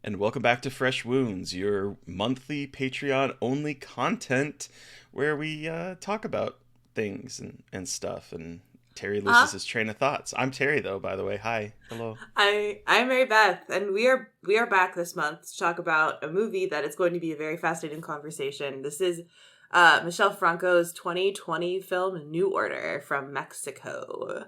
and welcome back to Fresh Wounds, your monthly Patreon only content where we talk about things and stuff. And Terry loses Uh, his train of thoughts. I'm Terry, though, by the way. Hi. Hello. I'm Mary Beth, and we are back this month to talk about a movie that is going to be a very fascinating conversation. This is Michel Franco's 2020 film New Order from Mexico.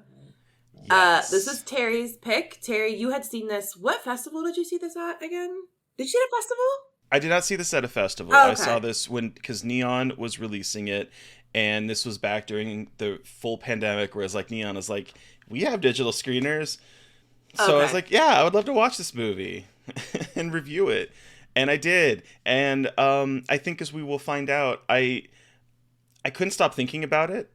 This was Yes. Terry's pick. Terry, you had seen this. What festival did you see this at again? Did you see it at a festival? I did not see this at a festival. Oh, I saw okay. this because Neon was releasing it, and this was back during the full pandemic, whereas like Neon is like, we have digital screeners. So I was Okay. like, yeah, I would love to watch this movie and review it. And I did. And I think as we will find out, I couldn't stop thinking about it.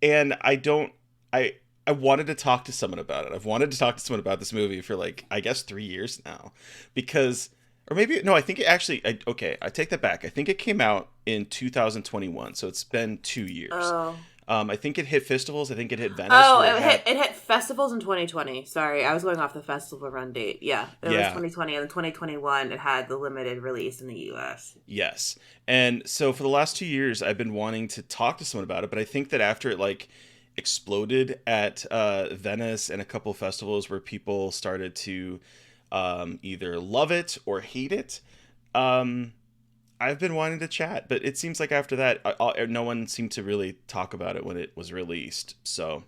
And I wanted to talk to someone about it. I've wanted to talk to someone about this movie for like I guess 3 years now, because or maybe no, I think it actually. I take that back. I think it came out in 2021, so it's been 2 years. Oh. I think it hit festivals. I think it hit Venice, Oh, where it had it hit festivals in 2020. Sorry, I was going off the festival run date. Yeah, it was yeah. 2020, and in 2021 it had the limited release in the US. Yes. And so for the last 2 years, I've been wanting to talk to someone about it, but I think that after it like exploded at Venice and a couple of festivals where people started to either love it or hate it, um, I've been wanting to chat. But it seems like after that, no one seemed to really talk about it when it was released. So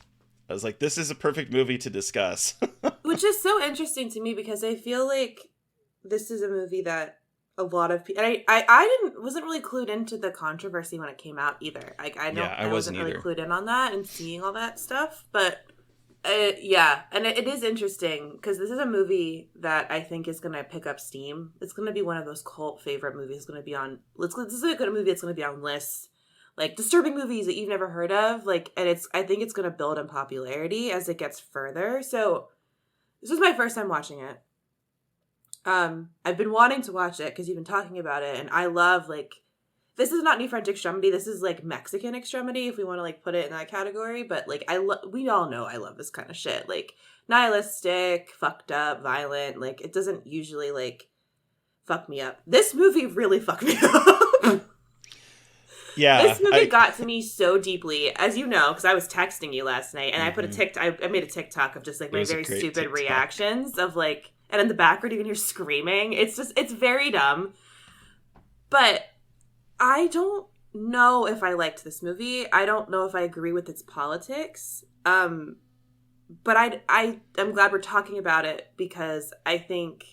I was like, this is a perfect movie to discuss. Which is so interesting to me because I feel like this is a movie that a lot of people. I didn't wasn't really clued into the controversy when it came out either. Like Yeah, I I wasn't wasn't really either. clued in on that and seeing all that stuff. But yeah, and it is interesting because this is a movie that I think is going to pick up steam. It's going to be one of those cult favorite movies. It's going to be on. This is a good movie. It's going to be on lists like disturbing movies that you've never heard of. Like, and I think it's going to build in popularity as it gets further. So this was my first time watching it. I've been wanting to watch it because you've been talking about it, and I love like this is not New French extremity. This is like Mexican extremity, if we want to like put it in that category. But like we all know I love this kind of shit. Like nihilistic, fucked up, violent. Like it doesn't usually like fuck me up. This movie really fucked me up. Yeah, This movie got to me so deeply, as you know, because I was texting you last night, and I put a mhm. TikTok. I made a TikTok of just like It my was a very great stupid TikTok. reactions of like, and in the background you can hear screaming. It's very dumb, but I don't know if I liked this movie. I don't know if I agree with its politics. But I'm glad we're talking about it because I think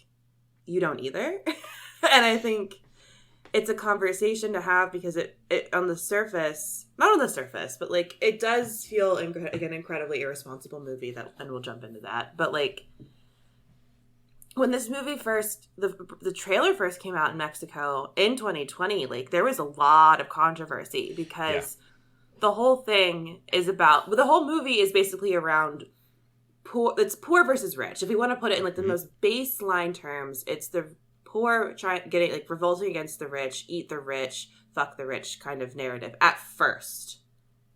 you don't either, and I think it's a conversation to have because it on the surface, not on the surface, but like it does feel like an incredibly irresponsible movie that, and we'll jump into that. But like when this movie first, the trailer first came out in Mexico in 2020, like there was a lot of controversy Yeah. because the whole thing is about, well, the whole movie is basically around poor. It's poor versus rich. If we want to put it in like the Mhm. most baseline terms, it's the poor trying getting like revolting against the rich, eat the rich, fuck the rich kind of narrative at first.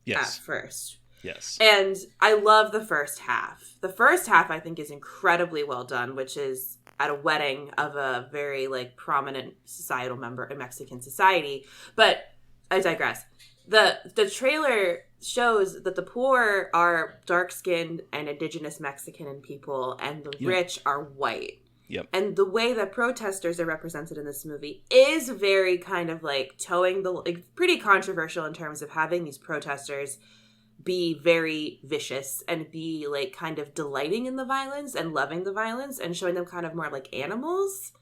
At Yes. first. Yes. And I love the first half. The first half I think is incredibly well done, which is at a wedding of a very like prominent societal member in Mexican society. But I digress. The trailer shows that the poor are dark skinned and indigenous Mexican people and the Yep. rich are white. Yep. And the way that protesters are represented in this movie is very kind of like towing the like pretty controversial in terms of having these protesters be very vicious and be like kind of delighting in the violence and loving the violence and showing them kind of more like animals.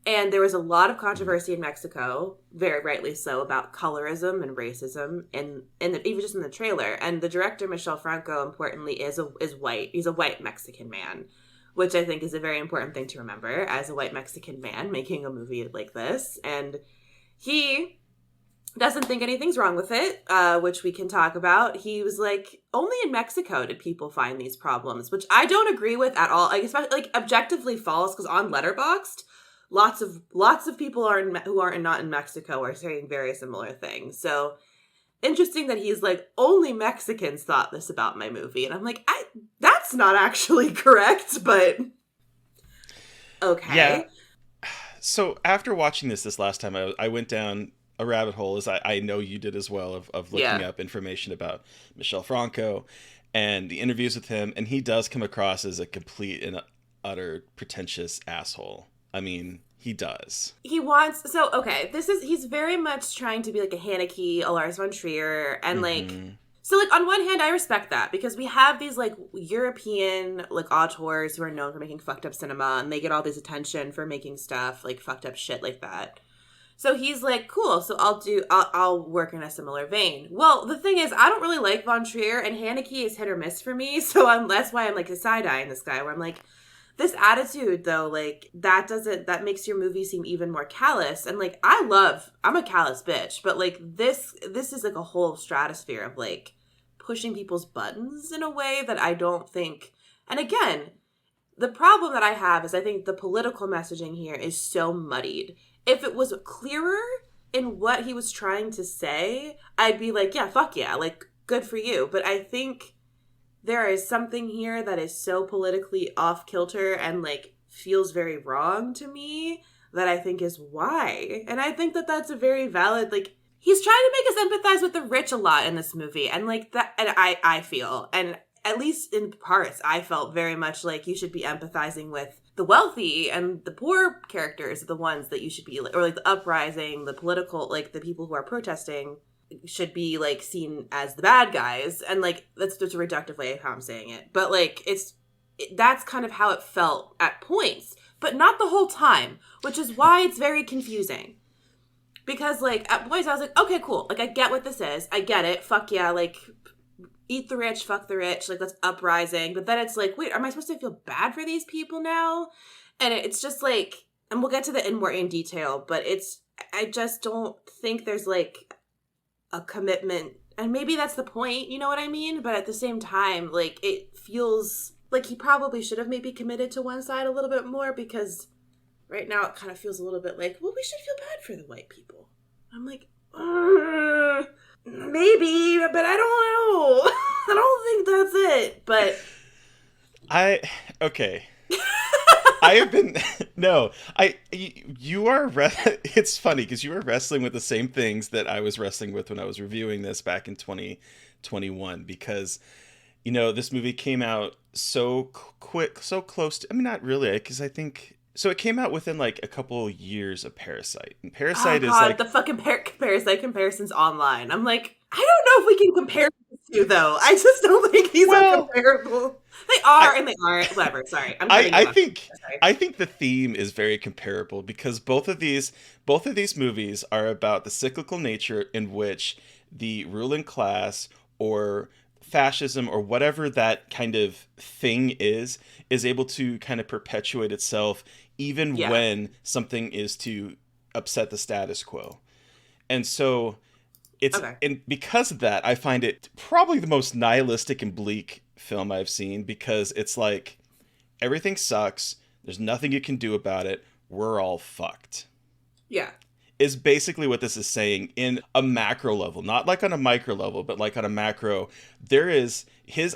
And there was a lot of Mhm. controversy in Mexico, very rightly so, about colorism and racism, and even just in the trailer. And the director Michel Franco, importantly, is white. He's a white Mexican man, which I think is a very important thing to remember as a white Mexican man making a movie like this. And he doesn't think anything's wrong with it, which we can talk about. He was like, only in Mexico did people find these problems, which I don't agree with at all. Like, especially like objectively false, because on Letterboxd, lots of people are who are not in Mexico are saying very similar things. So interesting that he's like, only Mexicans thought this about my movie, and I'm like, that's not actually correct, but Yeah, okay. So after watching this last time, I went down a rabbit hole, as I know you did as well, of looking Yeah. up information about Michel Franco and the interviews with him, and he does come across as a complete and utter pretentious asshole. I mean, he does. He wants, so okay, he's very much trying to be like a Haneke, a Lars von Trier, and like, Mm-hmm. so like on one hand I respect that because we have these like European like auteurs who are known for making fucked up cinema, and they get all this attention for making stuff like fucked up shit like that. So he's like, cool, so I'll work in a similar vein. Well, the thing is, I don't really like Von Trier, and Haneke is hit or miss for me, so that's why I'm like a side-eyeing this guy, where I'm like, this attitude, though, like, that makes your movie seem even more callous, and like, I'm a callous bitch, but like, this is like a whole stratosphere of like, pushing people's buttons in a way that I don't think, and again, the problem that I have is I think the political messaging here is so muddied. If it was clearer in what he was trying to say, I'd be like, yeah, fuck yeah, like, good for you. But I think there is something here that is so politically off kilter and, like, feels very wrong to me that I think is why. And I think that that's a very valid, like, he's trying to make us empathize with the rich a lot in this movie. And, like, that, and I feel, and at least in parts, I felt very much like you should be empathizing with the wealthy, and the poor characters are the ones that you should be, or like the uprising, the political, like the people who are protesting should be like seen as the bad guys. And like, that's just a reductive way of how I'm saying it. But like, that's kind of how it felt at points, but not the whole time, which is why it's very confusing. Because like at points I was like, okay, cool. Like I get what this is. I get it. Fuck yeah. Like, eat the rich, fuck the rich, like that's uprising. But then it's like, wait, am I supposed to feel bad for these people now? And it's just like, and we'll get to the in more in detail, but I just don't think there's like a commitment. And maybe that's the point, you know what I mean? But at the same time, like it feels like he probably should have maybe committed to one side a little bit more, because right now it kind of feels a little bit like, well, we should feel bad for the white people. I'm like, maybe, but I don't know. I don't think that's it. But Okay. I have been no. You are. It's funny because you were wrestling with the same things that I was wrestling with when I was reviewing this back in 2021. Because this movie came out so quick, so close to. I mean, not really, because I think. So it came out within like a couple years of Parasite, and Parasite is like the fucking Parasite comparisons online. I'm like, I don't know if we can compare these two though. I just don't think these are comparable. They are and they aren't. Whatever. Sorry, I think the theme is very comparable because both of these movies are about the cyclical nature in which the ruling class or fascism or whatever that kind of thing is able to kind of perpetuate itself even when something is to upset the status quo. And so and because of that, I find it probably the most nihilistic and bleak film I've seen, because it's like everything sucks, there's nothing you can do about it, we're all fucked. Yeah. Is basically what this is saying in a macro level, not like on a micro level, but like on a macro. There is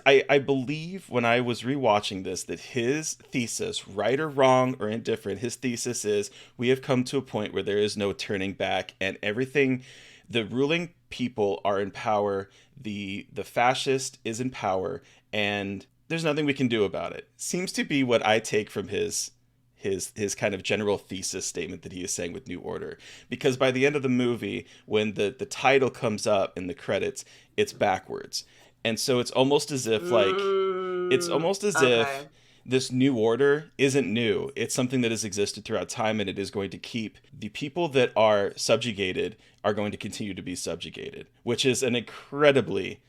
I believe when I was rewatching this, that his thesis, right or wrong or indifferent, his thesis is we have come to a point where there is no turning back, and everything, the ruling people are in power, the fascist is in power, and there's nothing we can do about it. Seems to be what I take from his kind of general thesis statement that he is saying with New Order. Because by the end of the movie, when the title comes up in the credits, it's backwards. And so it's almost as if if this New Order isn't new. It's something that has existed throughout time, and it is going to keep the people that are subjugated are going to continue to be subjugated, which is an incredibly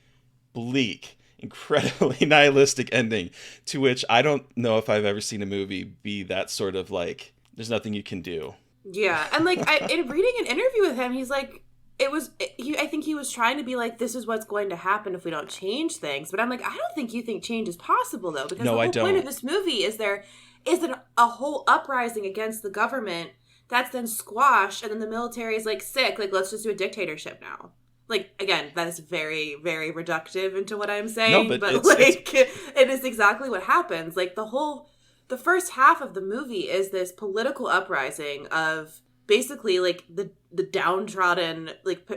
bleak, incredibly nihilistic ending, to which I don't know if I've ever seen a movie be that sort of like, there's nothing you can do. Yeah, and like in reading an interview with him, he's like, I think he was trying to be like, this is what's going to happen if we don't change things. But I'm like, I don't think you think change is possible, though, because the whole point of this movie is there isn't a whole uprising against the government that's then squashed, and then the military is like, sick, like, let's just do a dictatorship now. Like, again, that is very, very reductive into what I'm saying, but it is exactly what happens. Like, the whole the first half of the movie is this political uprising of basically like the downtrodden like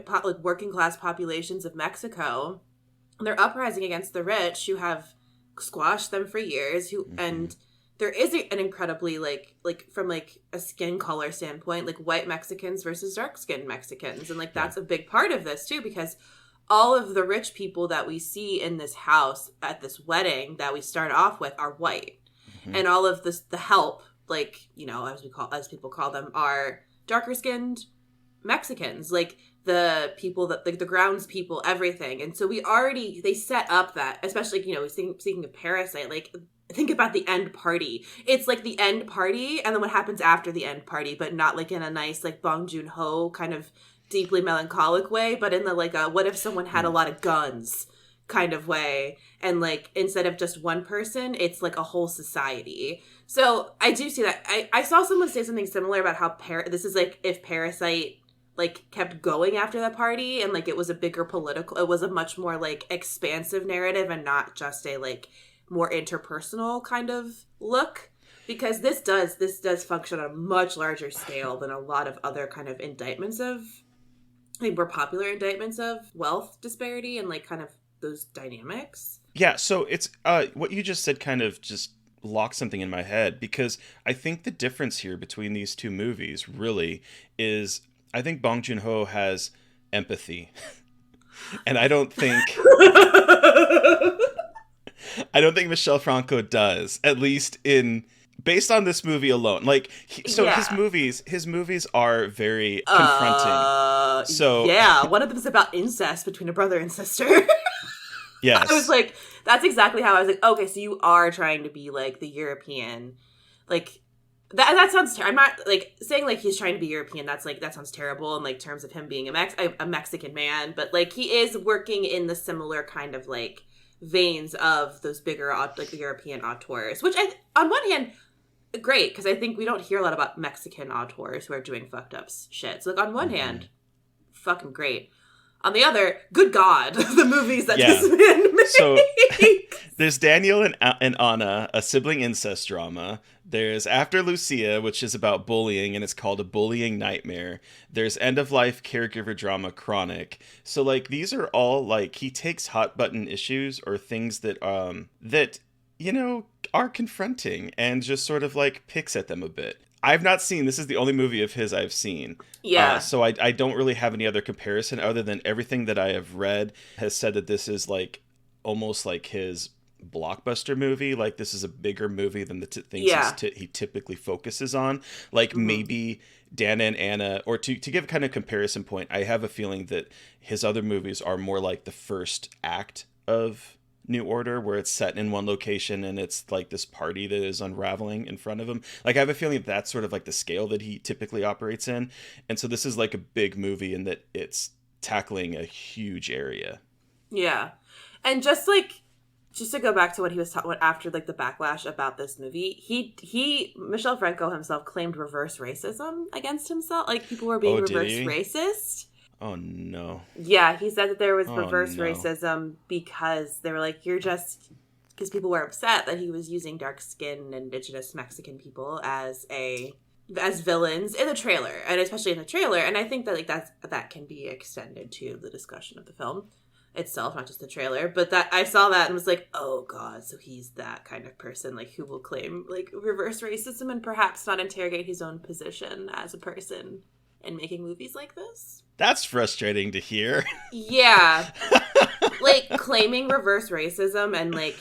working class populations of Mexico. They're uprising against the rich who have squashed them for years. And there is an incredibly like from like a skin color standpoint, like white Mexicans versus dark skinned Mexicans, and like that's a big part of this too, because all of the rich people that we see in this house at this wedding that we start off with are white, and all of the help, like, you know, as people call them, are darker skinned Mexicans, like the people that like the grounds people, everything. And so they set up that, especially, you know, speaking of Parasite, like think about the end party. It's like the end party and then what happens after the end party, but not like in a nice like Bong Joon-ho kind of deeply melancholic way, but in the like a what if someone had a lot of guns kind of way, and like instead of just one person, it's like a whole society. So I do see that. I saw someone say something similar about how this is like if Parasite like kept going after that party, and like it was a bigger political, it was a much more like expansive narrative and not just a like more interpersonal kind of look, because this does function on a much larger scale than a lot of other kind of indictments of like more popular indictments of wealth disparity and like kind of those dynamics. Yeah, so it's what you just said kind of just locked something in my head, because I think the difference here between these two movies really is I think Bong Joon-ho has empathy. And I don't think Michel Franco does, at least based on this movie alone. Like his movies are very confronting. So yeah, one of them is about incest between a brother and sister. Yes. I was like, that's exactly how I was like, okay, so you are trying to be like the European, like that sounds I'm not like saying like he's trying to be European, that's like that sounds terrible in like terms of him being a Mexican man, but like he is working in the similar kind of like veins of those bigger like the European auteurs, which on one hand great, because I think we don't hear a lot about Mexican auteurs who are doing fucked up shit. So like on one hand, fucking great. On the other, good God, the movies that this man makes. So there's Daniel and Anna, a sibling incest drama. There's After Lucia, which is about bullying, and it's called A Bullying Nightmare. There's end-of-life caregiver drama, Chronic. So, like, these are all, like, he takes hot-button issues or things that, you know, are confronting and just sort of, like, picks at them a bit. I've not seen, this is the only movie of his I've seen. Yeah. So I don't really have any other comparison other than everything that I have read has said that this is, like, almost like his blockbuster movie. Like, this is a bigger movie than the things he typically focuses on. Like, maybe Dana and Anna, or to give kind of comparison point, I have a feeling that his other movies are more like the first act of New Order, where it's set in one location and it's like this party that is unraveling in front of him. Like, I have a feeling that's sort of like the scale that he typically operates in. And so this is like a big movie in that it's tackling a huge area. Yeah. And just to go back to what he was talking about after like the backlash about this movie, he Michel Franco himself claimed reverse racism against himself. Like, people were being reverse racist. Oh, no. Yeah, he said that there was reverse racism because they were like, because people were upset that he was using dark-skinned indigenous Mexican people as villains in the trailer, and especially in the trailer. And I think that like that can be extended to the discussion of the film itself, not just the trailer. But that I saw that and was like, oh God, so he's that kind of person, like, who will claim like reverse racism and perhaps not interrogate his own position as a person in making movies like this. That's frustrating to hear. Yeah. Like, claiming reverse racism, and like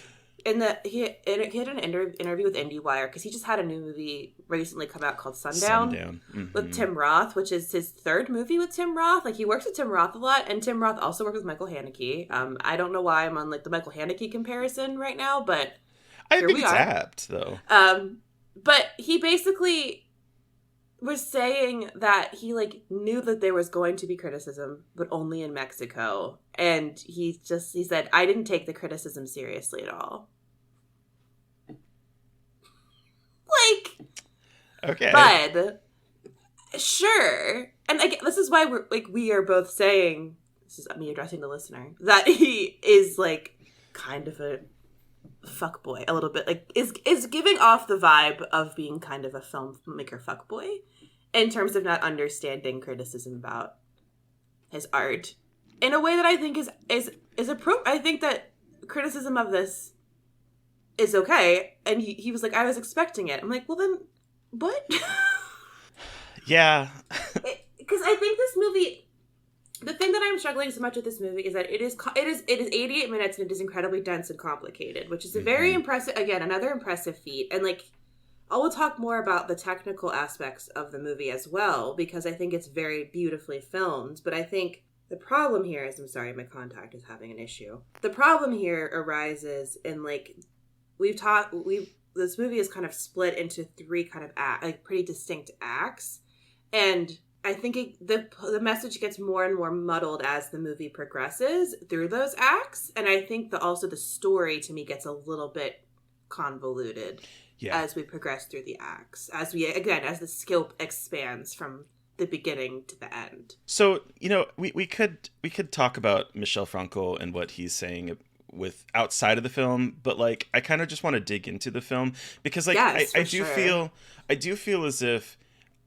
he had an interview with IndieWire, because he just had a new movie recently come out called Sundown. With Tim Roth, which is his third movie with Tim Roth. Like, he works with Tim Roth a lot, and Tim Roth also works with Michael Haneke. I don't know why I'm on like the Michael Haneke comparison right now, but I think it's apt though. But he basically was saying that he like knew that there was going to be criticism, but only in Mexico. And he said, I didn't take the criticism seriously at all. Like, okay. But sure. And again, this is why we are both saying, this is me addressing the listener, that he is like kind of a fuckboy a little bit. Like is giving off the vibe of being kind of a filmmaker fuckboy in terms of not understanding criticism about his art in a way that I think is appropriate. I think that criticism of this is okay. And he was like, I was expecting it. I'm like, well then, what? Yeah. Because I think this movie, the thing that I'm struggling so much with this movie is that it is 88 minutes and it is incredibly dense and complicated, which is a very impressive, again, another impressive feat. And like, I will talk more about the technical aspects of the movie as well, because I think it's very beautifully filmed. But I think the problem here is, I'm sorry, my contact is having an issue. The problem here arises in like, this movie is kind of split into three kind of pretty distinct acts. And I think the message gets more and more muddled as the movie progresses through those acts. And I think also the story to me gets a little bit convoluted as we progress through the acts. As the scope expands from the beginning to the end. So, we could talk about Michel Franco and what he's saying with outside of the film, but like I kind of just want to dig into the film because like I do feel as if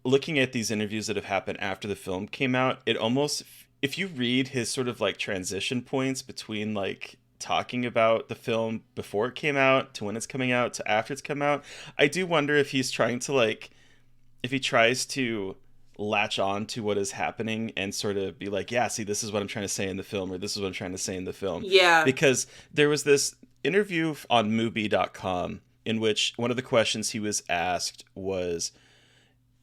looking at these interviews that have happened after the film came out, it almost, if you read his sort of like transition points between like talking about the film before it came out to when it's coming out to after it's come out, I do wonder if he's trying to like, if he tries to latch on to what is happening and sort of be like, yeah, see, this is what I'm trying to say in the film, or this is what I'm trying to say in the film. Yeah. Because there was this interview on Mubi.com in which one of the questions he was asked was,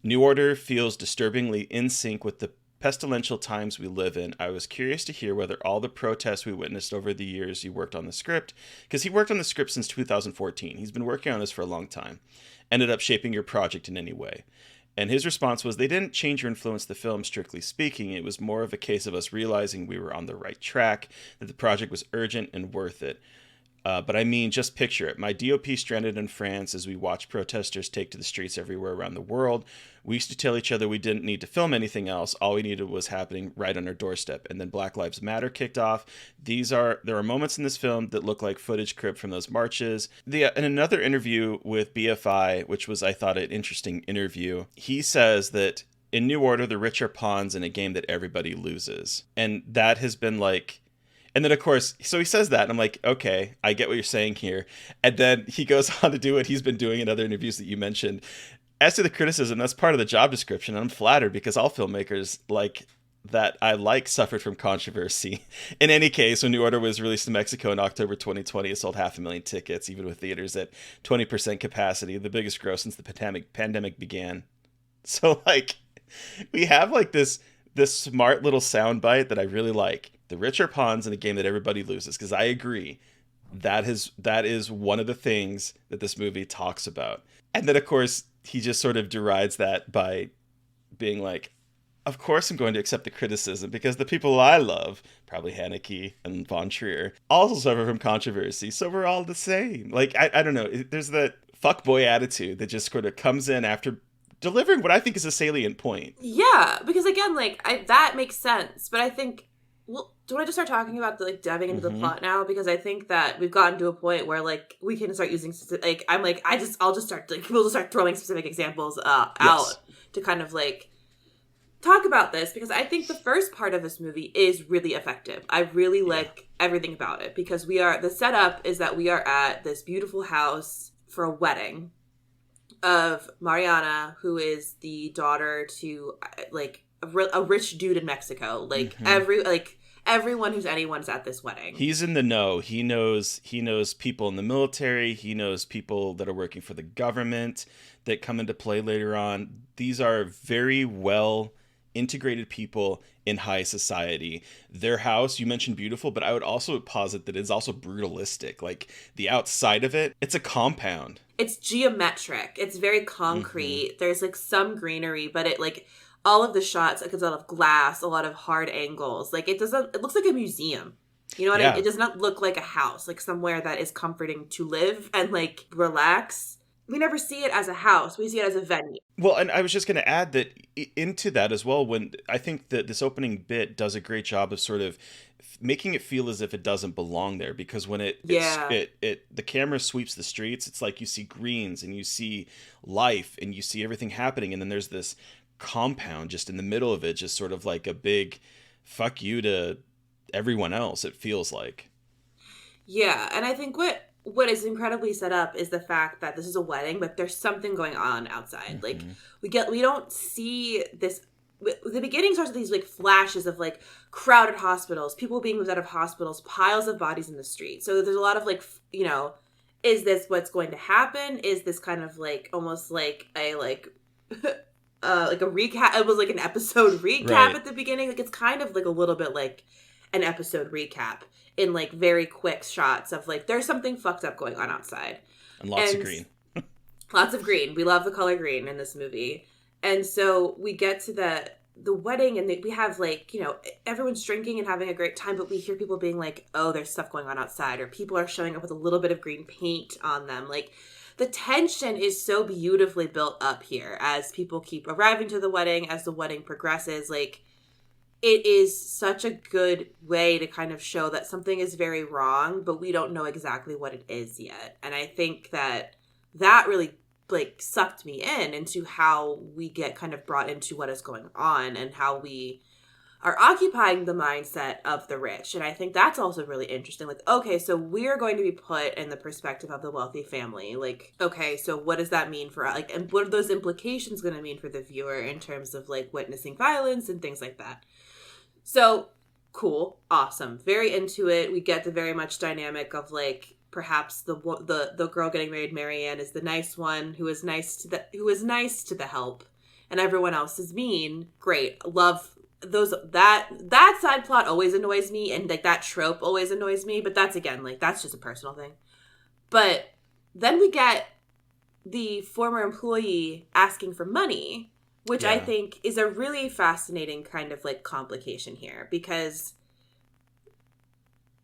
New Order feels disturbingly in sync with the pestilential times we live in. I was curious to hear whether all the protests we witnessed over the years you worked on the script, because he worked on the script since 2014. He's been working on this for a long time. Ended up shaping your project in any way. And his response was, they didn't change or influence the film, strictly speaking. It was more of a case of us realizing we were on the right track, that the project was urgent and worth it. But I mean, just picture it. My DOP stranded in France as we watched protesters take to the streets everywhere around the world. We used to tell each other we didn't need to film anything else. All we needed was happening right on our doorstep. And then Black Lives Matter kicked off. There are moments in this film that look like footage cribbed from those marches. In another interview with BFI, which was, I thought, an interesting interview, he says that in New Order, the rich are pawns in a game that everybody loses. And that has been like... And then, of course, so he says that, and I'm like, okay, I get what you're saying here. And then he goes on to do what he's been doing in other interviews that you mentioned. As to the criticism, that's part of the job description. And I'm flattered because all filmmakers like that I like suffered from controversy. In any case, when New Order was released in Mexico in October 2020, it sold 500,000 tickets, even with theaters at 20% capacity, the biggest gross since the pandemic began. So, like, we have, like, this smart little soundbite that I really like. The rich are pawns in a game that everybody loses, because I agree. That is one of the things that this movie talks about. And then, of course, he just sort of derides that by being like, of course I'm going to accept the criticism because the people I love, probably Haneke and Von Trier, also suffer from controversy, so we're all the same. Like, I don't know. There's that fuckboy attitude that just sort of comes in after delivering what I think is a salient point. Yeah, because again, like, that makes sense. But I think... Well, do I just start talking about the, like, diving into the plot now? Because I think that we've gotten to a point where, like, we can start using like, I'm like, I'll just start, like, we'll just start throwing specific examples out to kind of, like, talk about this, because I think the first part of this movie is really effective. I really like everything about it, because the setup is that we are at this beautiful house for a wedding of Mariana, who is the daughter to, like, a rich dude in Mexico. Like, everyone who's anyone's at this wedding. He's in the know. He knows people in the military. He knows people that are working for the government that come into play later on. These are very well integrated people in high society. Their house, you mentioned beautiful, but I would also posit that it's also brutalistic. Like, the outside of it, it's a compound. It's geometric. It's very concrete. There's, like, some greenery, but it, like... all of the shots, like, it's a lot of glass, a lot of hard angles. Like, it looks like a museum. You know what I mean? It does not look like a house, like somewhere that is comforting to live and, like, relax. we never see it as a house. We see it as a venue. Well, and I was just going to add that into that as well. When I think that this opening bit does a great job of sort of making it feel as if it doesn't belong there, because when Yeah. the camera sweeps the streets, it's like you see greens and you see life and you see everything happening, and then there's this compound just in the middle of it, just sort of like a big fuck you to everyone else. It feels like. Yeah, and I think what is incredibly set up is the fact that this is a wedding, but there's something going on outside. Like Mm-hmm. we don't see this. The beginning starts with these like flashes of like crowded hospitals, people being moved out of hospitals, piles of bodies in the street. So there's a lot of like is this what's going to happen? Is this kind of like almost like a like like a recap? It was like an episode recap Right. at the beginning. Like it's kind of like a little bit like an episode recap in like very quick shots of like there's something fucked up going on outside. And lots of green. Lots of green. We love the color green in this movie. And so we get to the wedding and we have like, everyone's drinking and having a great time, but we hear people being like, oh, there's stuff going on outside, or people are showing up with a little bit of green paint on them. Like the tension is so beautifully built up here as people keep arriving to the wedding, as the wedding progresses. Like it is such a good way to kind of show that something is very wrong, but we don't know exactly what it is yet. And I think that really like sucked me into how we get kind of brought into what is going on and how we are occupying the mindset of the rich. And I think that's also really interesting. Like, okay, so we're going to be put in the perspective of the wealthy family. Like, okay, so what does that mean for like, and what are those implications going to mean for the viewer in terms of like witnessing violence and things like that? So cool, awesome, very into it. We get the very much dynamic of like perhaps the girl getting married, Marianne, is the nice one who is nice to the help, and everyone else is mean. Great, love those. That side plot always annoys me, and like that trope always annoys me. But that's again like that's just a personal thing. But then we get the former employee asking for money, which I think is a really fascinating kind of like complication here, because,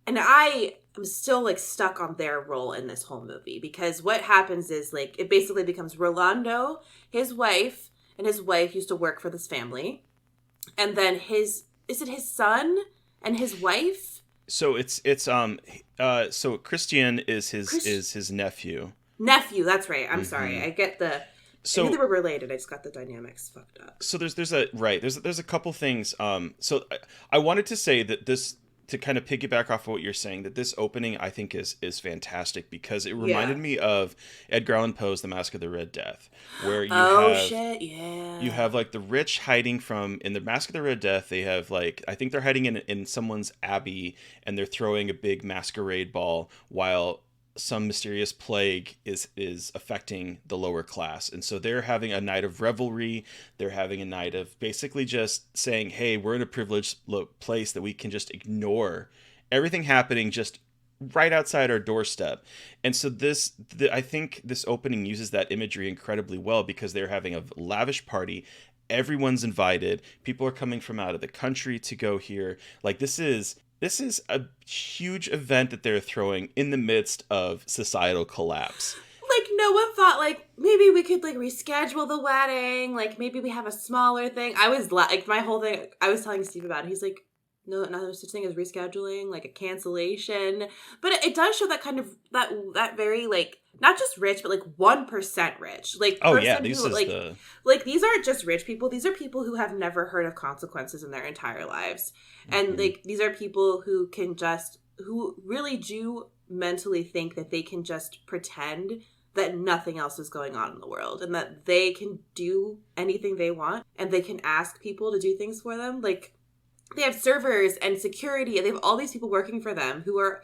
and I am still like stuck on their role in this whole movie, because what happens is like it basically becomes Rolando, his wife, and his wife used to work for this family, and then is it his son and his wife? So so Christian is his nephew. Nephew, that's right. I'm sorry. I get the. So I knew they were related. I just got the dynamics fucked up. So there's a couple things. So I wanted to say that this, to kind of piggyback off of what you're saying, that this opening I think is fantastic, because it reminded me of Edgar Allan Poe's The Mask of the Red Death, where you you have like the rich hiding from, in the Mask of the Red Death, they have like, I think they're hiding in someone's abbey, and they're throwing a big masquerade ball while some mysterious plague is affecting the lower class. And so they're having a night of revelry. They're having a night of basically just saying, hey, we're in a privileged place that we can just ignore everything happening just right outside our doorstep. And so I think this opening uses that imagery incredibly well, because they're having a lavish party. Everyone's invited. People are coming from out of the country to go here. Like this is a huge event that they're throwing in the midst of societal collapse. Like, no one thought, like, maybe we could, like, reschedule the wedding. Like, maybe we have a smaller thing. I was, like, my whole thing, I was telling Steve about it. He's like, no, there's such thing as rescheduling, like a cancellation. But it does show that kind of, that very, like, not just rich, but, like, 1% rich. Like, like, these aren't just rich people. These are people who have never heard of consequences in their entire lives. And, like, these are people who who really do mentally think that they can just pretend that nothing else is going on in the world, and that they can do anything they want, and they can ask people to do things for them. Like, they have servers and security, and they have all these people working for them who are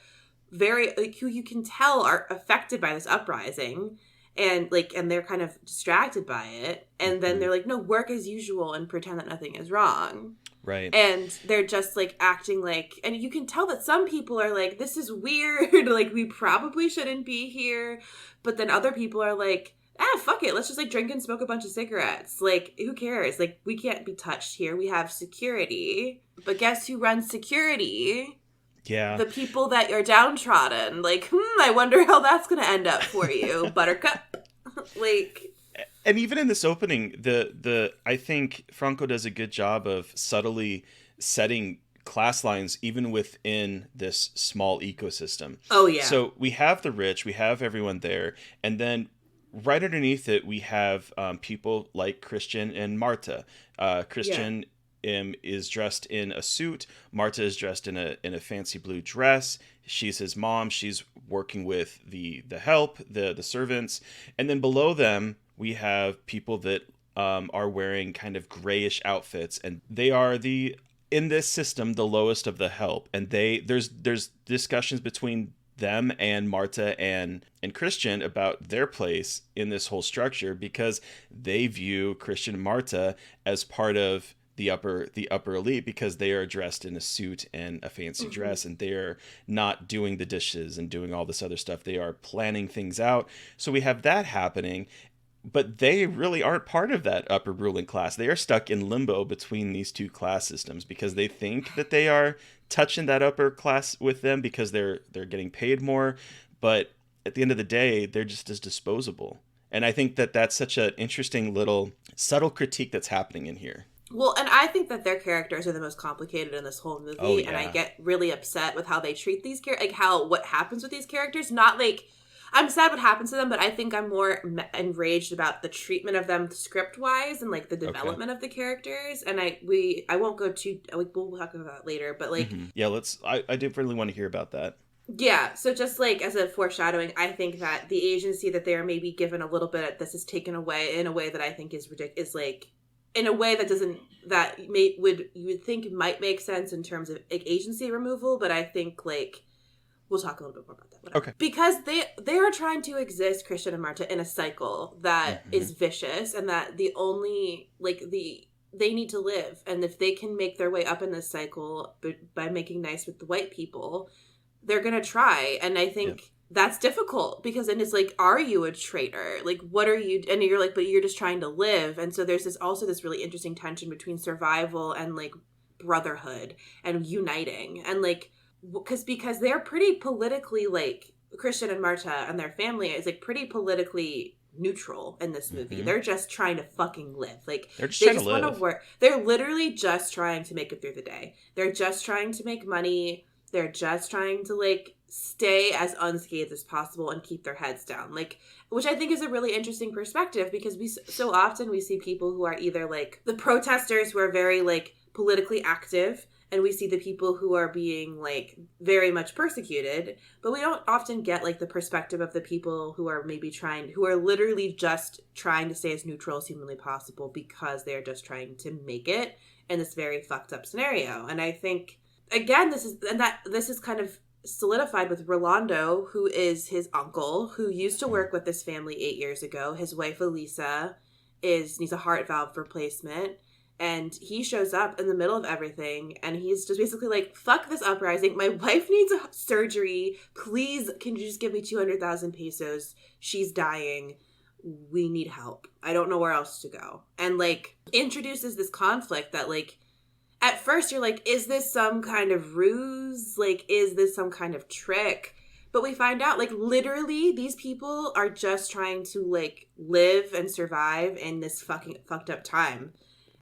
very, like, who you can tell are affected by this uprising, and like, and they're kind of distracted by it, and then they're like, no, work as usual and pretend that nothing is wrong. Right. And they're just like acting like, and you can tell that some people are like, this is weird, like we probably shouldn't be here. But then other people are like, fuck it, let's just like drink and smoke a bunch of cigarettes. Like, who cares? Like, we can't be touched here. We have security. But guess who runs security? Yeah. The people that are downtrodden. Like, I wonder how that's going to end up for you, Buttercup. Like, And even in this opening, the I think Franco does a good job of subtly setting class lines even within this small ecosystem. oh yeah, So we have the rich, we have everyone there, and then right underneath it we have people like Christian and Marta. yeah. Christian is dressed in a suit. Marta is dressed in a fancy blue dress. She's his mom. She's working with the help, the servants, and then below them we have people that are wearing kind of grayish outfits, and they are the in this system the lowest of the help. And there's discussions between them and Marta and Christian about their place in this whole structure, because they view Christian and Marta as part of the upper elite, because they are dressed in a suit and a fancy dress, and they're not doing the dishes and doing all this other stuff. They are planning things out. So we have that happening, but they really aren't part of that upper ruling class. They are stuck in limbo between these two class systems, because they think that they are touching that upper class with them because they're getting paid more, but at the end of the day, they're just as disposable. And I think that that's such an interesting little subtle critique that's happening in here. Well, and I think that their characters are the most complicated in this whole movie, Oh and I yeah. get really upset with how they treat these characters, like what happens with these characters. Not like I'm sad what happens to them, but I think I'm more enraged about the treatment of them script wise and like the Okay. development of the characters. And I won't go too like we'll talk about that later, but like Yeah, I do really want to hear about that. yeah. So just like as a foreshadowing, I think that the agency that they are maybe given a little bit of this is taken away in a way that I think is ridiculous. Is like in a way that doesn't that may would you would think might make sense in terms of like agency removal, but I think like we'll talk a little bit more about that. Whatever. Okay. Because they are trying to exist, Christian and Marta, in a cycle that is vicious, and that the only like they need to live, and if they can make their way up in this cycle by making nice with the white people, they're gonna try. And I think. Yep. That's difficult because then it's like, are you a traitor? Like, what are you? And you're like, but you're just trying to live. And so there's this really interesting tension between survival and like brotherhood and uniting. And like, because they're pretty politically like Christian and Marta and their family is like pretty politically neutral in this movie. They're just trying to fucking live. Like They're just they trying to just want live. to work. They're literally just trying to make it through the day. They're just trying to make money. They're just trying to like stay as unscathed as possible and keep their heads down. Like, which I think is a really interesting perspective, because we so often we see people who are either like the protesters who are very like politically active, and we see the people who are being like very much persecuted, but we don't often get like the perspective of the people who are maybe who are literally just trying to stay as neutral as humanly possible because they're just trying to make it in this very fucked up scenario. And I think again, this is kind of solidified with Rolando, who is his uncle, who used to work with this family 8 years ago. His wife Elisa needs a heart valve replacement, and he shows up in the middle of everything, and he's just basically like, fuck this uprising, my wife needs a surgery, please can you just give me 200,000 pesos, she's dying, we need help, I don't know where else to go. And like introduces this conflict that like at first you're like, is this some kind of ruse? Like, is this some kind of trick? But we find out, like, literally, these people are just trying to, like, live and survive in this fucking fucked up time.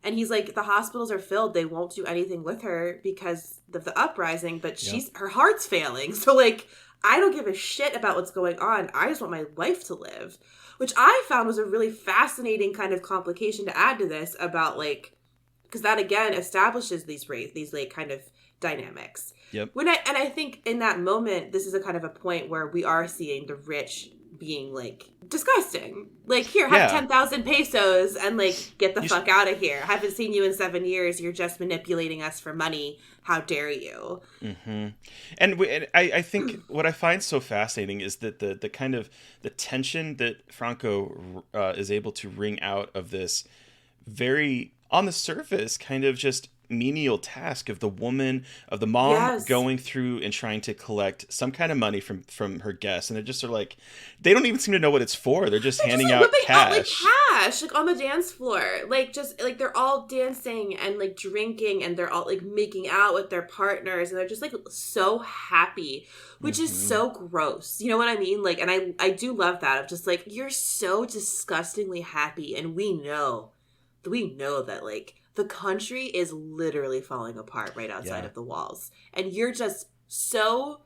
And he's like, the hospitals are filled. They won't do anything with her because of the uprising, but her heart's failing. So, like, I don't give a shit about what's going on. I just want my wife to live. Which I found was a really fascinating kind of complication to add to this about, like, because that again establishes these like kind of dynamics. Yep. I think in that moment, this is a kind of a point where we are seeing the rich being like disgusting. Like, here, have 10,000 pesos and like get the fuck out of here. I haven't seen you in 7 years. You're just manipulating us for money. How dare you? Mm-hmm. And I think what I find so fascinating is that the kind of the tension that Franco is able to wring out of this very on the surface kind of just menial task of the mom Yes. going through and trying to collect some kind of money from her guests, and they're just sort of like, they don't even seem to know what it's for. They're just They're just handing like out whipping out like cash. cash, like on the dance floor, like just like they're all dancing and like drinking, and they're all like making out with their partners, and they're just like so happy, which is so gross. You know what I mean? Like, and I do love that of just like, you're so disgustingly happy, and we know that like the country is literally falling apart right outside of the walls, and you're just so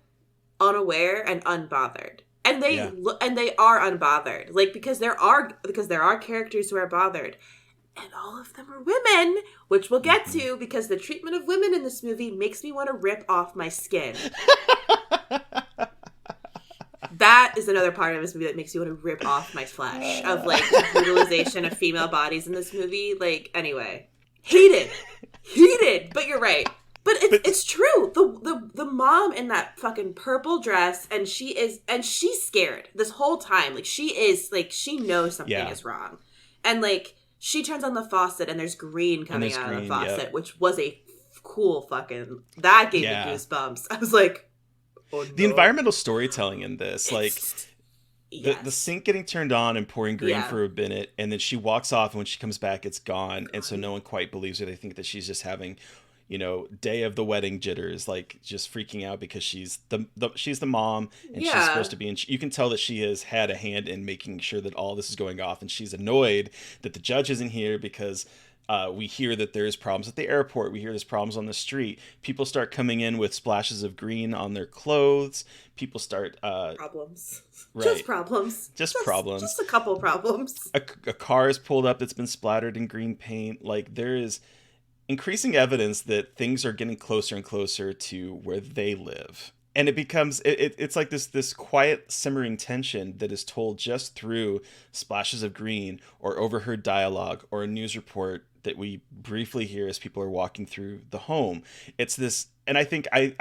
unaware and unbothered. And they are unbothered, like, because there are characters who are bothered, and all of them are women, which we'll get to, because the treatment of women in this movie makes me want to rip off my skin. That is another part of this movie that makes you want to rip off my flesh, of like the brutalization of female bodies in this movie. Like, anyway, heated, but you're right. But it's true. The mom in that fucking purple dress, and she's scared this whole time. Like, she knows something is wrong. And like, she turns on the faucet and there's green coming out of the faucet, which was a cool fucking, that gave me goosebumps. I was like, oh no. The environmental storytelling in this, like the sink getting turned on and pouring green for a minute, and then she walks off, and when she comes back it's gone. And so no one quite believes her. They think that she's just having, you know, day of the wedding jitters, like just freaking out because she's the mom, and she's supposed to be in. You can tell that she has had a hand in making sure that all this is going off, and she's annoyed that the judge isn't here because we hear that there's problems at the airport. We hear there's problems on the street. People start coming in with splashes of green on their clothes. People start problems. Right. Just problems. Just problems. Just a couple problems. A car is pulled up that's been splattered in green paint. Like, there is increasing evidence that things are getting closer and closer to where they live. And it becomes, it's like this quiet simmering tension that is told just through splashes of green or overheard dialogue or a news report that we briefly hear as people are walking through the home. It's this, and I think I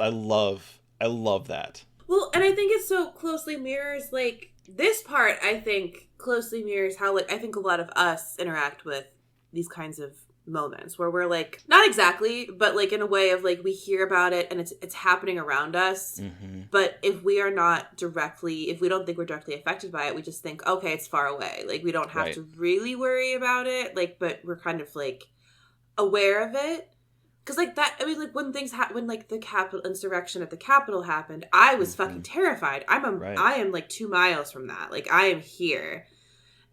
love that. Well, and I think it so closely mirrors, like, this part, I think, closely mirrors how, like, I think a lot of us interact with these kinds of moments where we're like, not exactly, but like in a way of like, we hear about it and it's happening around us. But if we don't think we're directly affected by it, we just think, okay, it's far away. Like, we don't have to really worry about it. Like, but we're kind of like aware of it. Cause like that, I mean, like when when like the Capitol insurrection at the Capitol happened, I was fucking terrified. I am like 2 miles from that. Like, I am here.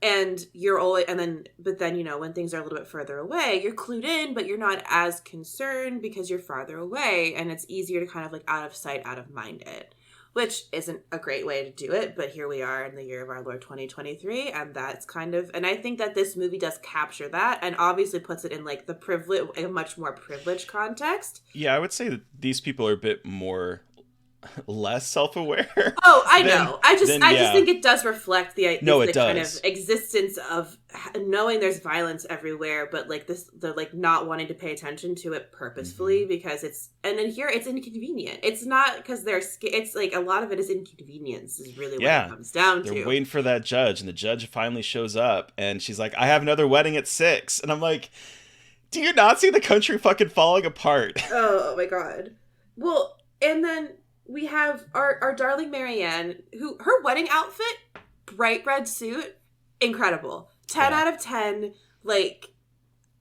And you're always, but then, you know, when things are a little bit further away, you're clued in, but you're not as concerned because you're farther away, and it's easier to kind of like out of sight, out of mind it, which isn't a great way to do it. But here we are in the year of our Lord 2023, and that's kind of, and I think that this movie does capture that, and obviously puts it in like the privilege, a much more privileged context. Yeah, I would say that these people are a bit more less self-aware. Oh, I know. I just think it does reflect the kind of existence of knowing there's violence everywhere, but like the like not wanting to pay attention to it purposefully because it's, and then here it's inconvenient. It's not because it's like a lot of it is inconvenience is really what it comes down to. They're waiting for that judge, and the judge finally shows up, and she's like, I have another wedding at 6. And I'm like, do you not see the country fucking falling apart? Oh my God. Well, and then we have our darling Marianne, who, her wedding outfit, bright red suit, incredible. 10 out of 10. Like,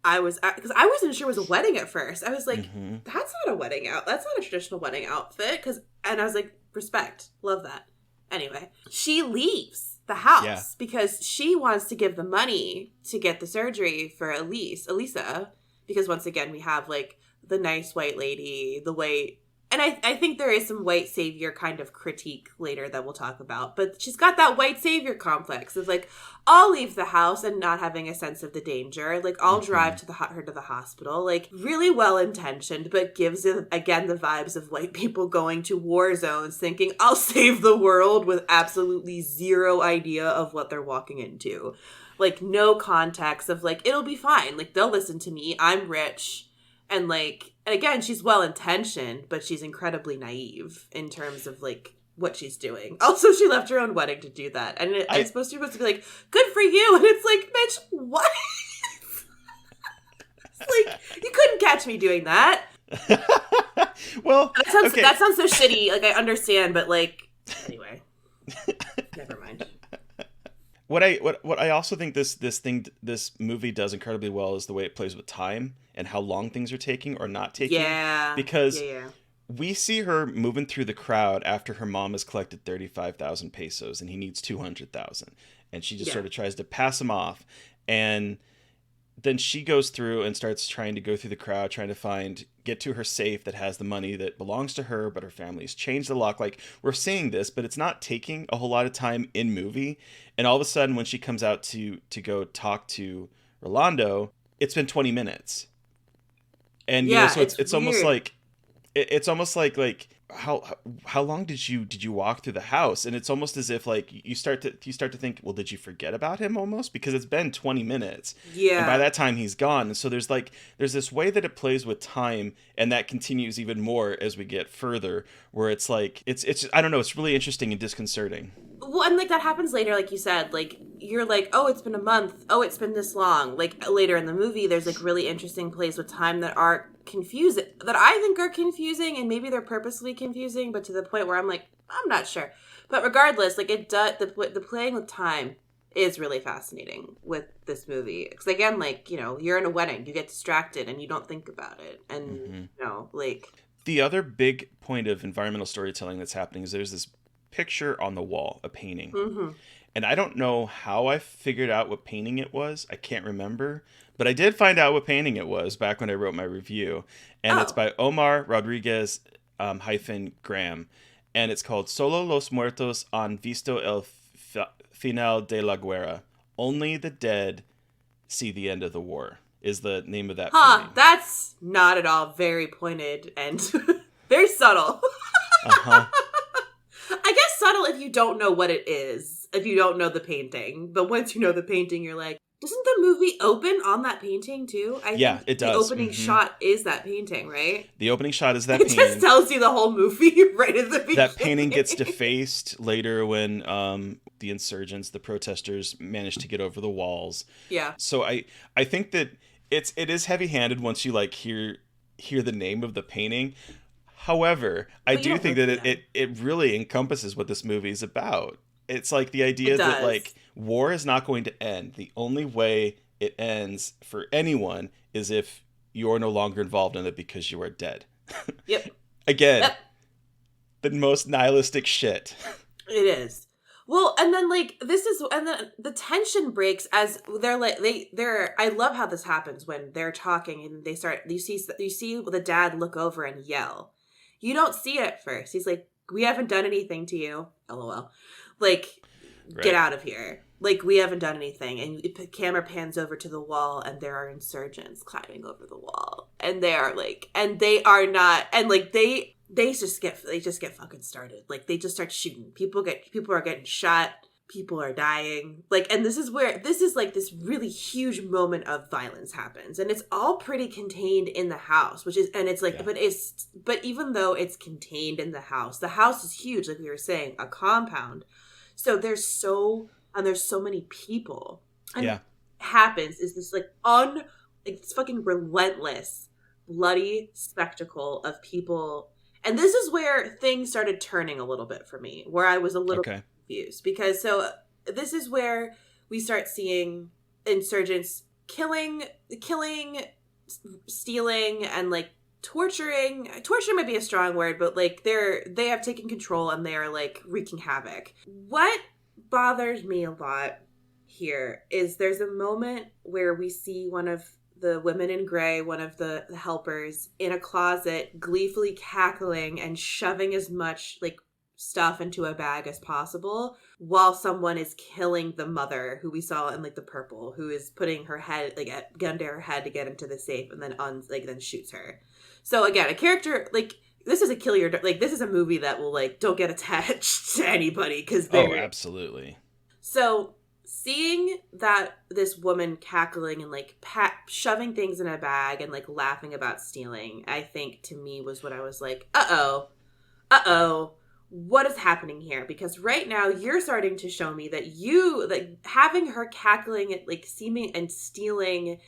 because I wasn't sure it was a wedding at first. I was like, that's not a wedding out. That's not a traditional wedding outfit. And I was like, respect. Love that. Anyway, she leaves the house because she wants to give the money to get the surgery for Elisa. Because once again, we have like the nice white lady, the white. And I think there is some white savior kind of critique later that we'll talk about. But she's got that white savior complex of like, I'll leave the house and not having a sense of the danger. Like, I'll drive her to the hospital. Like, really well-intentioned, but gives it, again, the vibes of white people going to war zones thinking, I'll save the world with absolutely zero idea of what they're walking into. Like, no context of like, it'll be fine. Like, they'll listen to me. I'm rich. And like, and again, she's well-intentioned, but she's incredibly naive in terms of like what she's doing. Also, she left her own wedding to do that. And it's supposed to be like, good for you. And it's like, bitch, what? It's like, you couldn't catch me doing that. Well, That sounds so shitty. Like, I understand, but like, anyway, never mind. What I also think this movie does incredibly well is the way it plays with time and how long things are taking or not taking. Yeah. Because yeah. we see her moving through the crowd after her mom has collected 35,000 pesos and he needs 200,000, and she just sort of tries to pass him off, and then she goes through and starts trying to go through the crowd, trying to get to her safe that has the money that belongs to her, but her family's changed the lock. Like, we're seeing this, but it's not taking a whole lot of time in movie. And all of a sudden, when she comes out to go talk to Rolando, it's been 20 minutes. And so it's almost like it's almost like how long did you walk through the house? And it's almost as if like you start to think, well, did you forget about him almost, because it's been 20 minutes. Yeah. And by that time he's gone. And so there's this way that it plays with time, and that continues even more as we get further, where it's like it's I don't know, it's really interesting and disconcerting. Well, and like that happens later, like you said, like you're like, oh, it's been a month. Oh, it's been this long. Like later in the movie, there's like really interesting plays with time that are confusing, that I think are confusing, and maybe they're purposely confusing, but to the point where I'm like, I'm not sure. But regardless, like it does, the playing with time is really fascinating with this movie. Because again, like, you know, you're in a wedding, you get distracted and you don't think about it, and you know, like the other big point of environmental storytelling that's happening is there's this picture on the wall, a painting. And I don't know how I figured out what painting it was. I can't remember. But I did find out what painting it was back when I wrote my review. And it's by Omar Rodriguez -Graham. And it's called Solo los muertos han visto el final de la guerra. Only the dead see the end of the war is the name of that painting. That's not at all very pointed and very subtle. I guess subtle if you don't know what it is, if you don't know the painting. But once you know the painting, you're like, doesn't the movie open on that painting too? I think it does. The opening shot is that painting, right? The opening shot is that painting. It painting. just tells you the whole movie right at the beginning. That painting gets defaced later when the insurgents, the protesters, manage to get over the walls. Yeah. So I think that it is heavy-handed once you like hear the name of the painting. However, I do think that it really encompasses what this movie is about. It's like the idea that like war is not going to end. The only way it ends for anyone is if you're no longer involved in it because you are dead. Yep. Again, the most nihilistic shit. It is. Well, and then like and then the tension breaks as they're like they're. I love how this happens when they're talking and they start. You see the dad look over and yell. You don't see it at first. He's like, "We haven't done anything to you." LOL. Like, get out of here. Like, we haven't done anything. And the camera pans over to the wall, and there are insurgents climbing over the wall. And they are like, and they are not, and like they just get fucking started. Like, they just start shooting. People are getting shot. People are dying. Like, and this is like this really huge moment of violence happens. And it's all pretty contained in the house, which is, and it's like, but even though it's contained in the house is huge. Like we were saying, a compound. So there's so many people. And what happens is this like it's fucking relentless, bloody spectacle of people. And this is where things started turning a little bit for me, where I was a little confused. Because so this is where we start seeing insurgents killing, stealing, and like torturing. Torture might be a strong word, but like they have taken control and they are like wreaking havoc. What bothers me a lot here is there's a moment where we see one of the women in gray, one of the helpers, in a closet, gleefully cackling and shoving as much like stuff into a bag as possible, while someone is killing the mother, who we saw in like the purple, who is putting her head like a gun to her head to get into the safe, and then then shoots her. So again, a character like this is a kill your like this is a movie that will like don't get attached to anybody because they're absolutely. So seeing that this woman cackling and like shoving things in a bag and like laughing about stealing, I think to me was what I was like, uh-oh, what is happening here? Because right now you're starting to show me that having her cackling at like seeming and stealing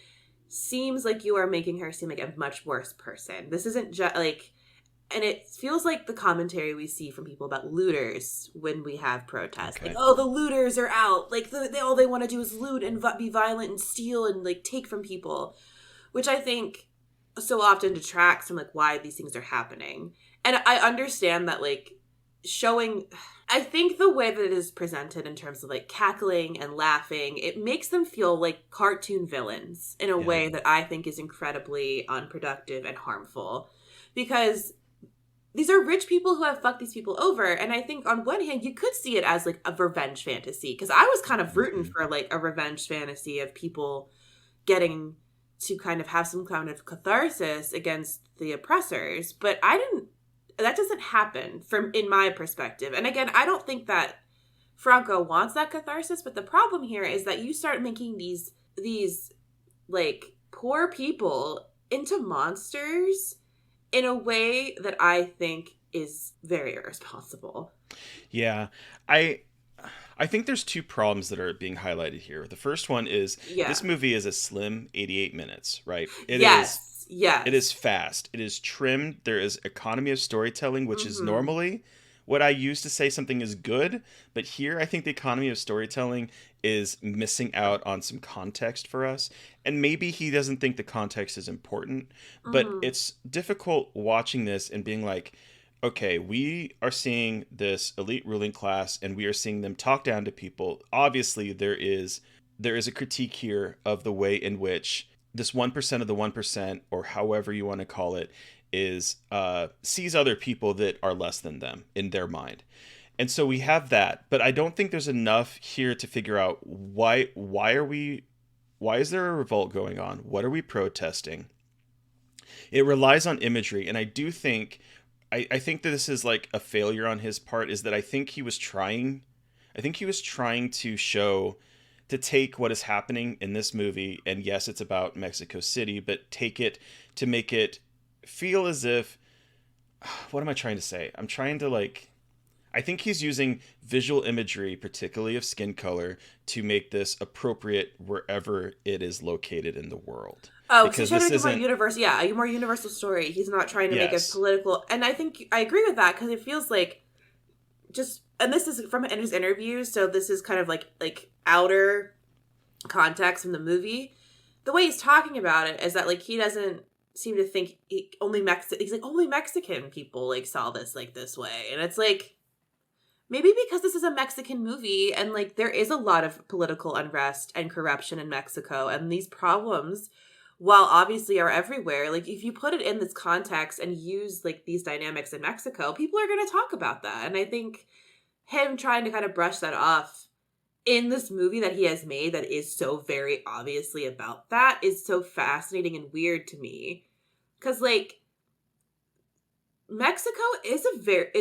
seems like you are making her seem like a much worse person. This isn't just like, and it feels like the commentary we see from people about looters when we have protests. Like, Okay. oh, the looters are out. Like, all they want to do is loot and be violent and steal and, like, take from people. Which I think so often detracts from, like, why these things are happening. And I understand that, like, showing... I think the way that it is presented in terms of, like, cackling and laughing, it makes them feel like cartoon villains in a way that I think is incredibly unproductive and harmful. Because these are rich people who have fucked these people over. And I think on one hand, you could see it as, like, a revenge fantasy. Because I was kind of rooting for, like, a revenge fantasy of people getting to kind of have some kind of catharsis against the oppressors. But that doesn't happen in my perspective. And again, I don't think that Franco wants that catharsis. But the problem here is that you start making these like, poor people into monsters in a way that I think is very irresponsible. Yeah. I think there's two problems that are being highlighted here. The first one is this movie is a slim 88 minutes, right? Yes. It is fast. It is trimmed. There is economy of storytelling, which is normally what I use to say something is good. But here, I think the economy of storytelling is missing out on some context for us. And maybe he doesn't think the context is important. But it's difficult watching this and being like, okay, we are seeing this elite ruling class and we are seeing them talk down to people. Obviously, there is a critique here of the way in which this 1% of the 1%, or however you want to call it, is sees other people that are less than them in their mind. And so we have that, but I don't think there's enough here to figure out why is there a revolt going on? What are we protesting? It relies on imagery, and I do think I think that this is like a failure on his part, is that I think he was trying to take what is happening in this movie, and yes, it's about Mexico City, but take it to make it feel as if, what am I trying to say? I'm trying to, like, I think he's using visual imagery, particularly of skin color, to make this appropriate wherever it is located in the world. Oh, because so he's trying to make more universal. Yeah, a more universal story. He's not trying to make it political. And I think I agree with that, because it feels like just, and this is from his interviews, so this is kind of like outer context from the movie. The way he's talking about it is that, like, he doesn't seem to think he's like, only Mexican people, like, saw this, like, this way. And it's like, maybe because this is a Mexican movie and, like, there is a lot of political unrest and corruption in Mexico, and these problems, while obviously are everywhere, like, if you put it in this context and use, like, these dynamics in Mexico, people are going to talk about that. And I think him trying to kind of brush that off in this movie that he has made that is so very obviously about that is so fascinating and weird to me. Because, like, Mexico is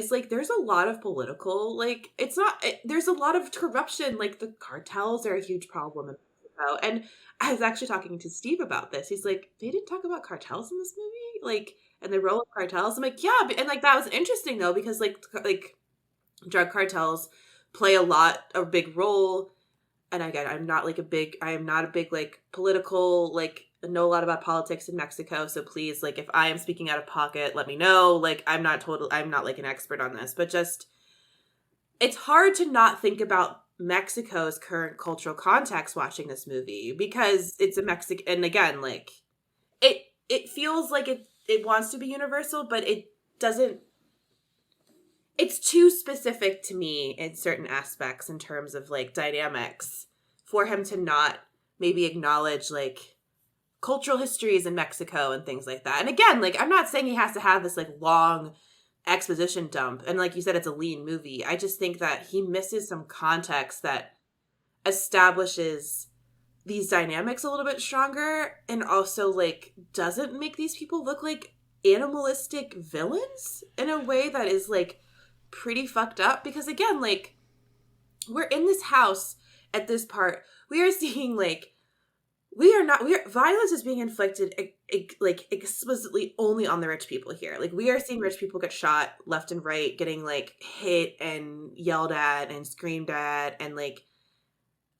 like, there's a lot of political, like, there's a lot of corruption. Like, the cartels are a huge problem in Mexico. And I was actually talking to Steve about this. He's like, they didn't talk about cartels in this movie? Like, and the role of cartels? I'm like, yeah. And, like, that was interesting, though, because, like drug cartels play a big role. And again, I am not a big, like, political, like, know a lot about politics in Mexico. So please, like, if I am speaking out of pocket, let me know. Like, I'm not like an expert on this, but just, it's hard to not think about Mexico's current cultural context watching this movie, because it's a Mexican, and again, like, it feels like it wants to be universal, but it doesn't. It's too specific to me in certain aspects in terms of, like, dynamics for him to not maybe acknowledge, like, cultural histories in Mexico and things like that. And again, like, I'm not saying he has to have this, like, long exposition dump. And like you said, it's a lean movie. I just think that he misses some context that establishes these dynamics a little bit stronger, and also, like, doesn't make these people look like animalistic villains in a way that is, like, pretty fucked up. Because again, like, we're in this house at this part, we are seeing, like, violence is being inflicted, like, explicitly only on the rich people here. Like, we are seeing rich people get shot left and right, getting, like, hit and yelled at and screamed at, and, like,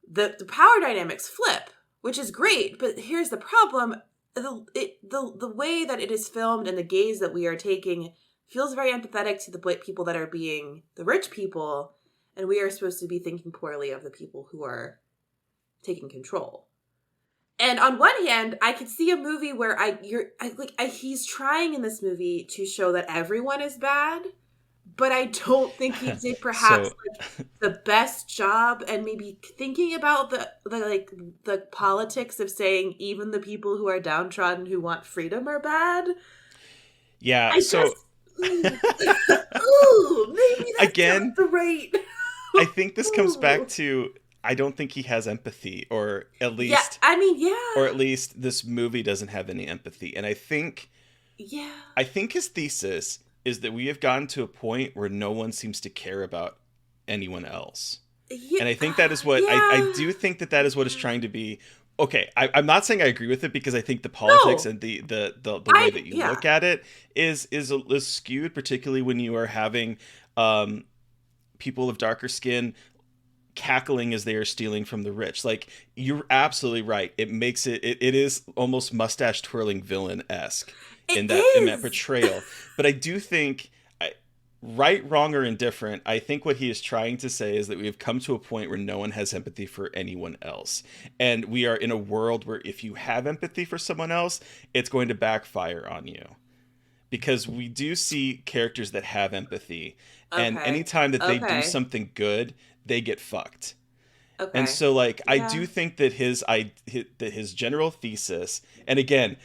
the power dynamics flip, which is great. But here's the problem: the way that it is filmed and the gaze that we are taking feels very empathetic to the people that are being the rich people, and we are supposed to be thinking poorly of the people who are taking control. And on one hand, I could see a movie where he's trying in this movie to show that everyone is bad, but I don't think he did perhaps So the best job, and maybe thinking about the politics of saying even the people who are downtrodden who want freedom are bad. yeah, I so just ooh, maybe that's again, not the right. I think this comes back Ooh. to I don't think he has empathy, Yeah, I mean, or yeah, at least this movie doesn't have any empathy. And yeah, I think his thesis is that we have gotten to a point where no one seems to care about anyone else. yeah, And I think that is what I yeah. do think that that is what is trying to be. Okay, I'm not saying I agree with it, because I think the politics No, and the way that you yeah. look at it is skewed, particularly when you are having um, people of darker skin cackling as they are stealing from the rich. Like, you're absolutely right. It makes it is almost mustache twirling villain esque It in that is. portrayal. But I do think, right, wrong, or indifferent, I think what he is trying to say is that we have come to a point where no one has empathy for anyone else. And we are in a world where if you have empathy for someone else, it's going to backfire on you. Because we do see characters that have empathy, and Okay. anytime that they do Okay. something good, they get fucked. And Okay. so, like, I Yeah. do think that his general thesis, and again,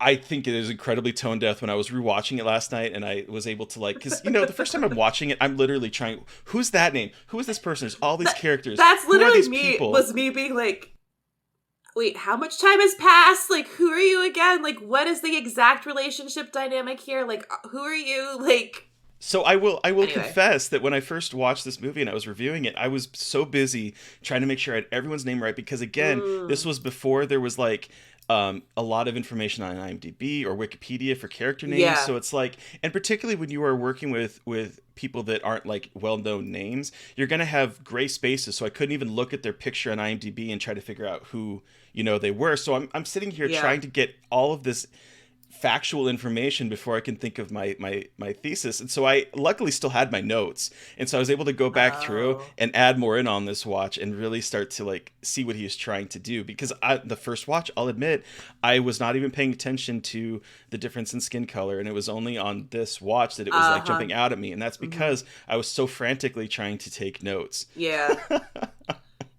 I think it is incredibly tone deaf. When I was rewatching it last night, and I was able to, like, because the first time I'm watching it, I'm literally trying. Who's that name? Who is this person? There's all these That, characters. that's Who are literally these me. people? Was me being like, wait, how much time has passed? Like, who are you again? Like, what is the exact relationship dynamic here? Like, who are you? Like, So I will anyway. confess that when I first watched this movie and I was reviewing it, I was so busy trying to make sure I had everyone's name right, because again, this Mm, was before there was like a lot of information on IMDb or Wikipedia for character names. yeah. So it's like, and particularly when you are working with people that aren't like well-known names, you're gonna have gray spaces. So I couldn't even look at their picture on IMDb and try to figure out who they were. So I'm sitting here Yeah. trying to get all of this factual information before I can think of my thesis. And so I luckily still had my notes. And so I was able to go back through Oh. and add more in on this watch and really start to like see what he was trying to do. Because the first watch, I'll admit, I was not even paying attention to the difference in skin color. And it was only on this watch that it was Uh like huh. jumping out at me. And that's Mm-hmm. because I was so frantically trying to take notes. Yeah.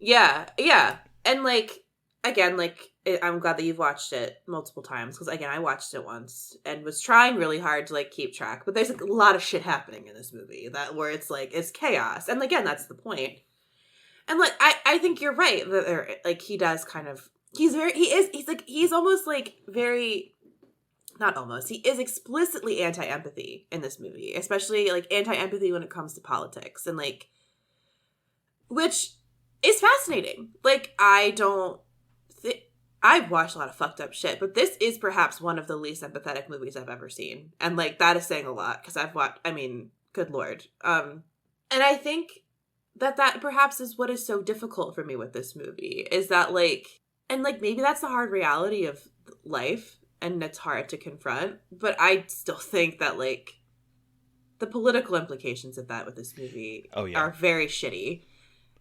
Yeah. Yeah. And like, again, like, I'm glad that you've watched it multiple times, because again, I watched it once and was trying really hard to like keep track. But there's like, a lot of shit happening in this movie that where it's like it's chaos, and again, that's the point. And like, I think you're right that like he does kind of he's almost like very, not almost, he is explicitly anti-empathy in this movie, especially like anti-empathy when it comes to politics, and like, which is fascinating. Like, I've watched a lot of fucked up shit, but this is perhaps one of the least empathetic movies I've ever seen. And like, that is saying a lot, because I've watched, I mean, good lord. And I think that perhaps is what is so difficult for me with this movie, is that like, and like, maybe that's the hard reality of life and it's hard to confront, but I still think that like the political implications of that with this movie Oh yeah. are very shitty.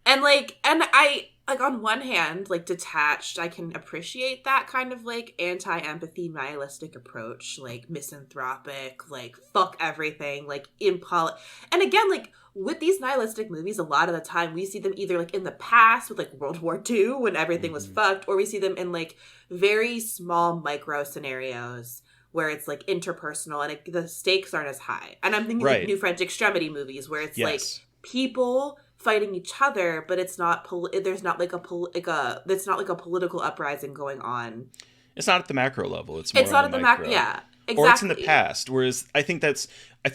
And like, and I like, on one hand, like, detached, I can appreciate that kind of like anti-empathy nihilistic approach, like misanthropic, like fuck everything, like and again, like, with these nihilistic movies, a lot of the time we see them either like in the past with like World War II when everything was Hmm. fucked, or we see them in like very small micro scenarios where it's like interpersonal and the stakes aren't as high. And I'm thinking like Right. New French Extremity movies where it's like Yes. people fighting each other, but it's not there's not like it's not like a political uprising going on. It's not at the macro level. It's It's more on not the at the micro. yeah, Or it's in the exactly. past. Whereas I think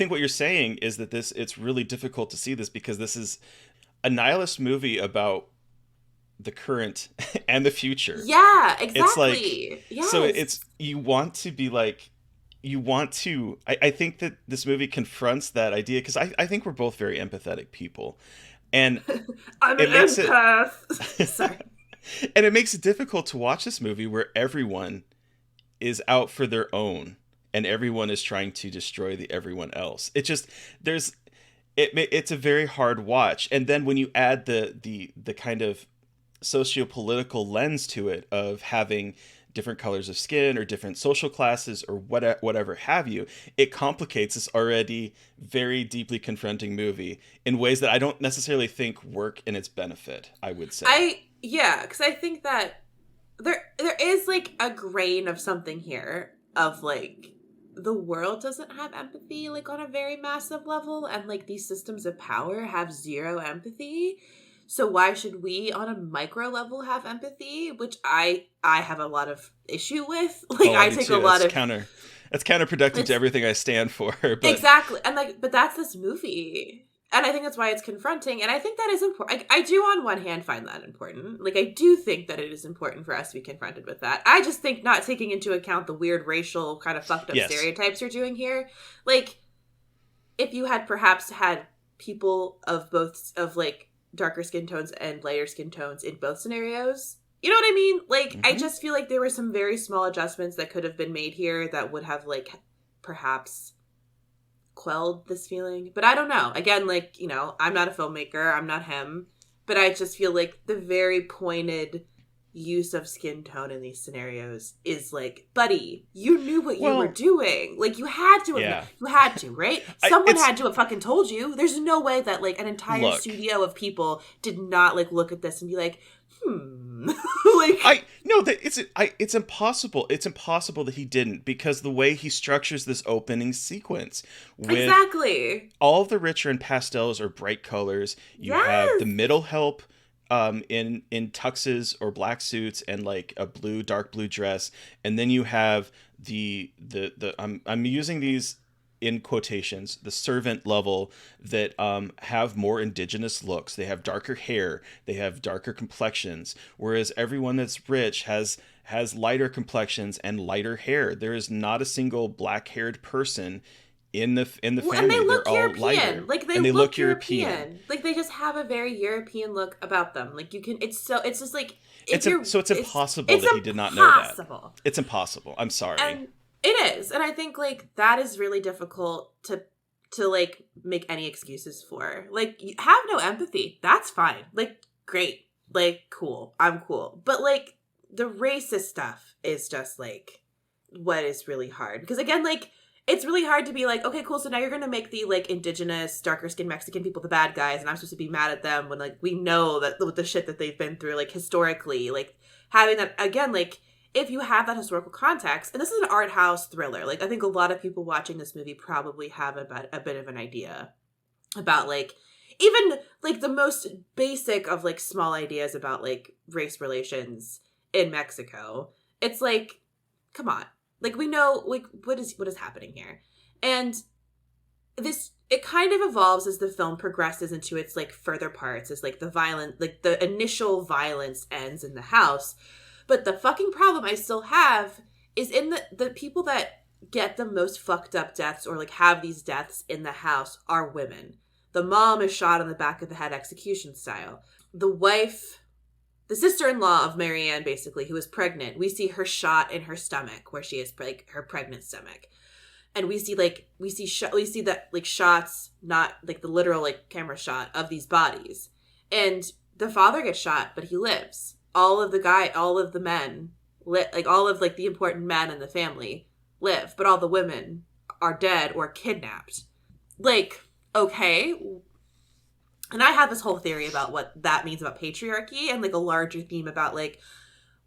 what you're saying is that it's really difficult to see this because this is a nihilist movie about the current and the future. Yeah, It's like, exactly. so Yes. it's, you want to be like, I think that this movie confronts that idea because I think we're both very empathetic people. And I'm an it makes it, empath. Sorry. And it makes it difficult to watch this movie where everyone is out for their own and everyone is trying to destroy the everyone else. It just there's it's a very hard watch. And then when you add the kind of socio-political lens to it of having different colors of skin or different social classes or whatever have you, it complicates this already very deeply confronting movie in ways that I don't necessarily think work in its benefit, I would say. Because I think that there is like a grain of something here of like the world doesn't have empathy like on a very massive level, and like these systems of power have zero empathy. So why should we on a micro level have empathy, which I have a lot of issue with. Like I take too. That's counterproductive to everything I stand for. But. Exactly. And like, but that's this movie. And I think that's why it's confronting. And I think that is important. I do on one hand find that important. Like I do think that it is important for us to be confronted with that. I just think not taking into account the weird racial kind of fucked up stereotypes you're doing here. Like if you had perhaps had people of like darker skin tones and lighter skin tones in both scenarios. You know what I mean? Like, I just feel like there were some very small adjustments that could have been made here that would have, like, perhaps quelled this feeling. But I don't know. Again, like, you know, I'm not a filmmaker. I'm not him. But I just feel like the very pointed use of skin tone in these scenarios is like, buddy, you knew what you were doing. Like, you had to have, you had to, right? Someone had to have fucking told you. There's no way that, like, an entire studio of people did not, like, look at this and be like, like, it's impossible. It's impossible that he didn't, because the way he structures this opening sequence with exactly all of the richer and pastels or bright colors, you have the middle help in tuxes or black suits and like a dark blue dress, and then you have the I'm using these in quotations, the servant level that have more indigenous looks. They have darker hair, they have darker complexions, whereas everyone that's rich has lighter complexions and lighter hair. There is not a single black-haired person in the family. And they look They're European. all lighter. Like they look European. Like they just have a very European look about them. Like you can. It's just like it's impossible that he did not know that. It's impossible. I'm sorry. And it is, and I think like that is really difficult to like make any excuses for. Like you have no empathy. That's fine. Like great. Like cool. I'm cool. But like the racist stuff is just like what is really hard, because again, like it's really hard to be like, okay, cool, so now you're gonna make the like indigenous darker skinned Mexican people the bad guys and I'm supposed to be mad at them when like we know that with the shit that they've been through, like historically, like having that again, like if you have that historical context. And this is an art house thriller. Like I think a lot of people watching this movie probably have a bit of an idea about like even like the most basic of like small ideas about like race relations in Mexico. It's like, come on. Like we know like what is happening here. And this it kind of evolves as the film progresses into its like further parts, as like the initial violence ends in the house. But the fucking problem I still have is in the people that get the most fucked up deaths or like have these deaths in the house are women. The mom is shot on the back of the head execution style. The wife, the sister-in-law of Marianne, basically, who is pregnant, we see her shot in her stomach, where she is like her pregnant stomach. And we see that like shots, not like the literal like camera shot of these bodies. And the father gets shot, but he lives. All of the men, like all of like the important men in the family live, but all the women are dead or kidnapped. Like, okay. And I have this whole theory about what that means about patriarchy and like a larger theme about like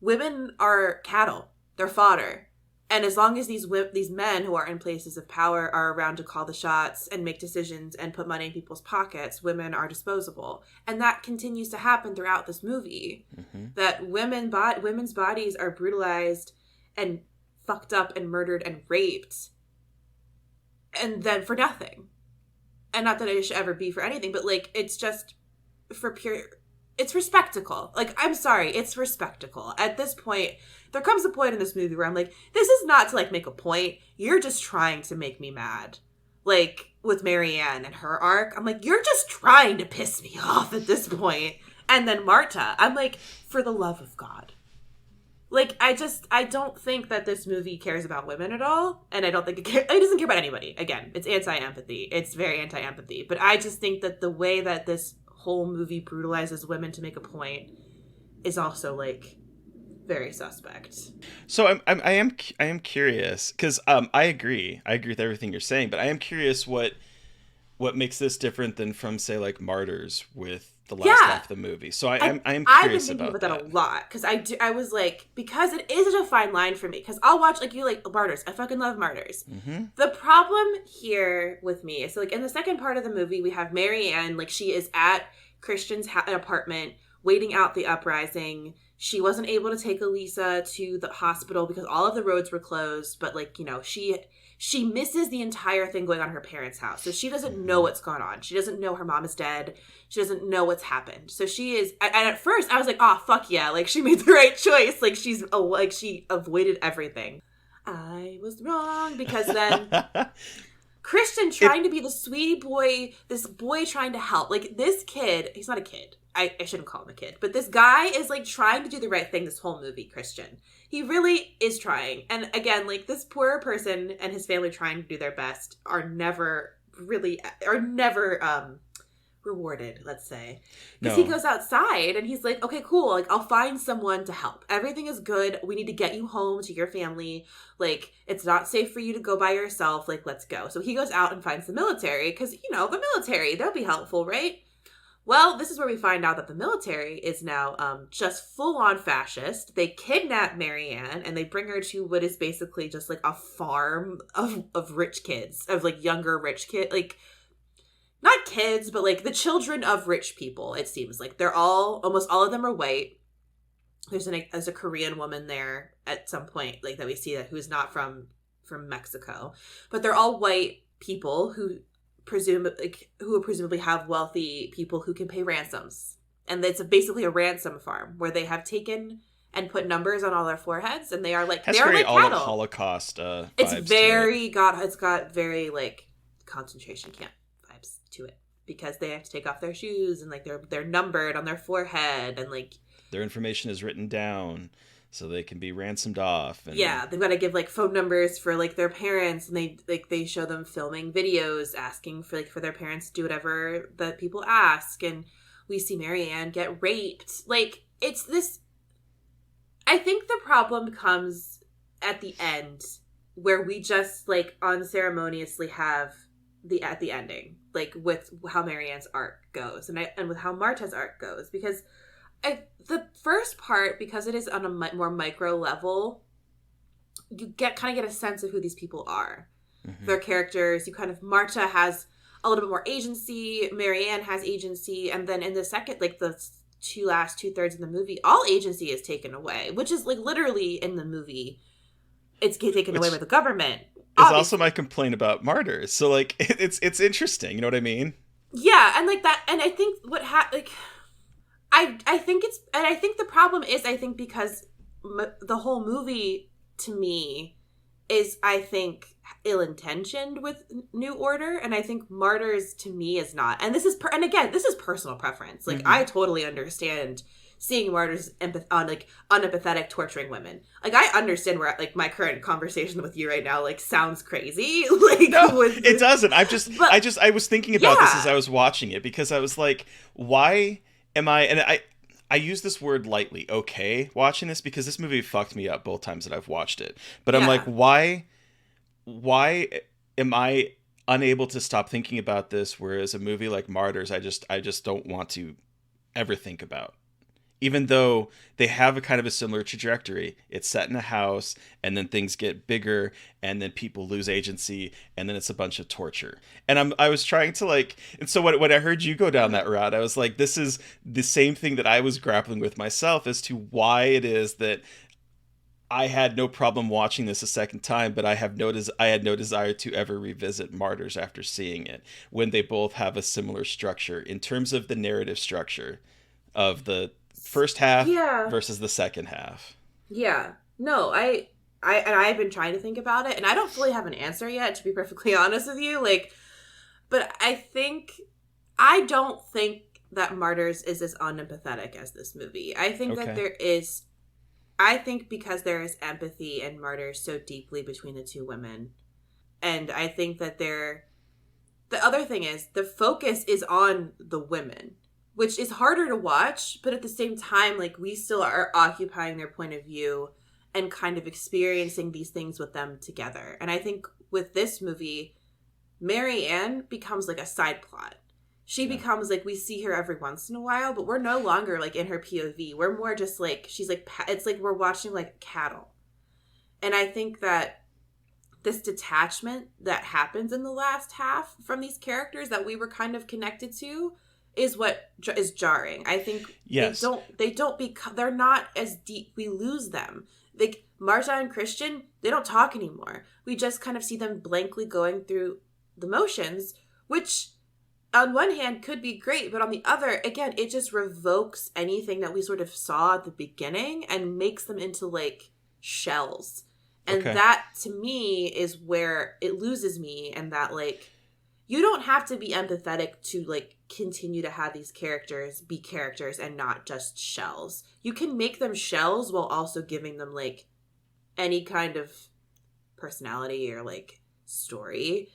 women are cattle, they're fodder. And as long as these men who are in places of power are around to call the shots and make decisions and put money in people's pockets, women are disposable. And that continues to happen throughout this movie. Mm-hmm. That women's bodies are brutalized and fucked up and murdered and raped. And then for nothing. And not that it should ever be for anything, but like it's just it's for spectacle. Like, I'm sorry, it's for spectacle. At this point, there comes a point in this movie where I'm like, this is not to, like, make a point. You're just trying to make me mad. Like, with Marianne and her arc, I'm like, you're just trying to piss me off at this point. And then Marta. I'm like, for the love of God. Like, I don't think that this movie cares about women at all. And I don't think it doesn't care about anybody. Again, it's anti-empathy. It's very anti-empathy. But I just think that the way that this whole movie brutalizes women to make a point is also, like, very suspect. So I am curious because I agree with everything you're saying, but I am curious what makes this different than from, say, like Martyrs with the last half of the movie. So I am curious I've been thinking about that a lot because I was like, because it is such a fine line for me, because I'll watch, like, you like Martyrs. I fucking love Martyrs. Mm-hmm. The problem here with me is, so, like, in the second part of the movie, we have Marianne, like, she is at Christian's apartment waiting out the uprising. She wasn't able to take Elisa to the hospital because all of the roads were closed, but, like, you know, she misses the entire thing going on in her parents' house. So she doesn't know what's going on. She doesn't know her mom is dead. She doesn't know what's happened. So she is, and at first I was like, oh, fuck yeah. Like, she made the right choice. Like, she avoided everything. I was wrong, because then Christian trying to be the sweetie boy, this boy trying to help. Like, this kid, he's not a kid. I shouldn't call him a kid. But this guy is, like, trying to do the right thing this whole movie, Christian. He really is trying. And again, like, this poor person and his family trying to do their best are never rewarded, let's say. Because he goes outside and he's like, okay, cool. Like, I'll find someone to help. Everything is good. We need to get you home to your family. Like, it's not safe for you to go by yourself. Like, let's go. So he goes out and finds the military because, you know, the military, they'll be helpful, right? Well, this is where we find out that the military is now just full-on fascist. They kidnap Marianne and they bring her to what is basically just, like, a farm of rich kids, of, like, younger rich kids. Like, not kids, but, like, the children of rich people, it seems. Like, they're almost all of them are white. There's a Korean woman there at some point, like, that we see that who's not from Mexico. But they're all white people who presumably have wealthy people who can pay ransoms. And it's basically a ransom farm where they have taken and put numbers on all their foreheads, and they are like, has they are very like all cattle. Holocaust It's vibes very it's got very, like, concentration camp vibes to it, because they have to take off their shoes and, like, they're numbered on their forehead, and, like, their information is written down so they can be ransomed off. And yeah, they've got to give, like, phone numbers for, like, their parents, and they show them filming videos asking for their parents to do whatever that people ask, and we see Marianne get raped. Like, it's this. I think the problem comes at the end, where we just, like, unceremoniously have at the ending, like, with how Marianne's arc goes, and with how Marta's arc goes, because the first part, because it is on a more micro level, you kind of get a sense of who these people are. Mm-hmm. Their characters. Marta has a little bit more agency. Marianne has agency. And then in the second, like, the last 2/3 of the movie, all agency is taken away, which is, like, literally in the movie, it's taken away by the government. It's also my complaint about Martyrs. So, like, it's interesting. You know what I mean? Yeah. And, like, that, and I think I think the problem is, I think because the whole movie, to me, is, I think, ill-intentioned with New Order, and I think Martyrs, to me, is not. And this is personal preference. Like, mm-hmm. I totally understand seeing Martyrs on, like, unempathetic torturing women. Like, I understand where, like, my current conversation with you right now, like, sounds crazy. Like, no, it doesn't. I was thinking about this as I was watching it, because I was like, why am I, and I use this word lightly, okay, watching this, because this movie fucked me up both times that I've watched it. But I'm like, why am I unable to stop thinking about this, whereas a movie like Martyrs, I just don't want to ever think about? Even though they have a kind of a similar trajectory. It's set in a house, and then things get bigger, and then people lose agency, and then it's a bunch of torture. And I was trying to, like, and so when I heard you go down that route, I was like, this is the same thing that I was grappling with myself as to why it is that I had no problem watching this a second time, but I had no desire to ever revisit Martyrs after seeing it, when they both have a similar structure in terms of the narrative structure of the first half versus the second half. Yeah. No, I've been trying to think about it, and I don't fully have an answer yet, to be perfectly honest with you. Like, but I don't think that Martyrs is as unempathetic as this movie. I think that Okay. I think because there is empathy in Martyrs so deeply between the two women. And I think that the other thing is the focus is on the women, which is harder to watch, but at the same time, like, we still are occupying their point of view and kind of experiencing these things with them together. And I think with this movie, Mary Ann becomes like a side plot. She Yeah. becomes like, we see her every once in a while, but we're no longer like in her POV. We're more just like, she's like, it's like we're watching like cattle. And I think that this detachment that happens in the last half from these characters that we were kind of connected to is what is jarring. I think Yes. they don't become, they're not as deep. We lose them. Like Marta and Christian, they don't talk anymore. We just kind of see them blankly going through the motions, which on one hand could be great, but on the other, again, it just revokes anything that we sort of saw at the beginning and makes them into like shells. And Okay. that to me is where it loses me, and that like you don't have to be empathetic to like continue to have these characters be characters and not just shells. You can make them shells while also giving them like any kind of personality or like story.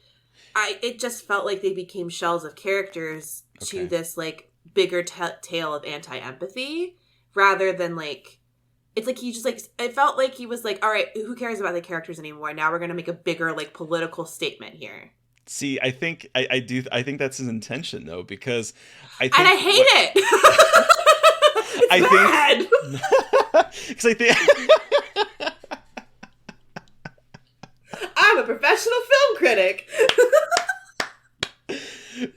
It just felt like they became shells of characters to Okay. this like bigger tale of anti-empathy rather than like it's like he just like it felt like he was like, all right, who cares about the characters anymore? Now we're gonna make a bigger like political statement here, See, I think I do. I think that's his intention, though, because I and I think hate what it. I It's bad. think because I think I'm a professional film critic.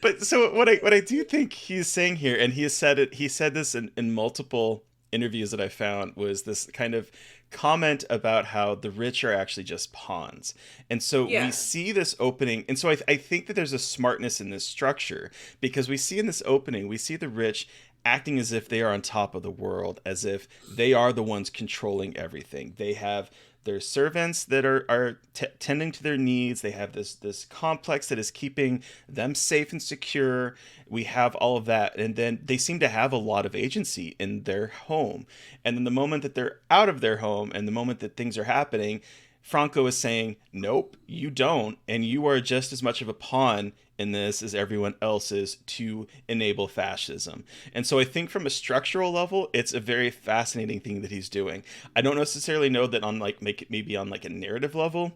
but so what I do think he's saying here, and he has said it. He said this in multiple interviews that I found, was this kind of comment about how the rich are actually just pawns. And so we Yeah. see this opening, and so I think that there's a smartness in this structure, because we see in this opening, we see the rich acting as if they are on top of the world, as if they are the ones controlling everything. They have their servants that are tending to their needs. They have this complex that is keeping them safe and secure. We have all of that, and then they seem to have a lot of agency in their home. And then the moment that they're out of their home, and the moment that things are happening, Franco is saying, nope, you don't, and you are just as much of a pawn in this as everyone else is to enable fascism. And so I think from a structural level, it's a very fascinating thing that he's doing. I don't necessarily know that on like maybe on like a narrative level,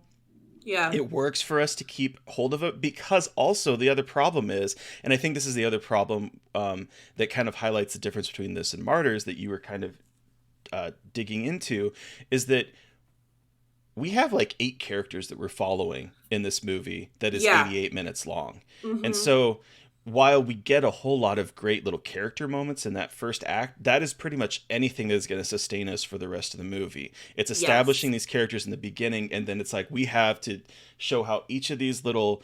Yeah. it works for us to keep hold of it, because also the other problem is, and I think this is the other problem that kind of highlights the difference between this and Martyrs that you were kind of digging into, is that we have like 8 characters that we're following in this movie that is Yeah. 88 minutes long. And Mm-hmm. so while we get a whole lot of great little character moments in that first act, that is pretty much anything that is going to sustain us for the rest of the movie. It's establishing Yes. these characters in the beginning, and then it's like we have to show how each of these little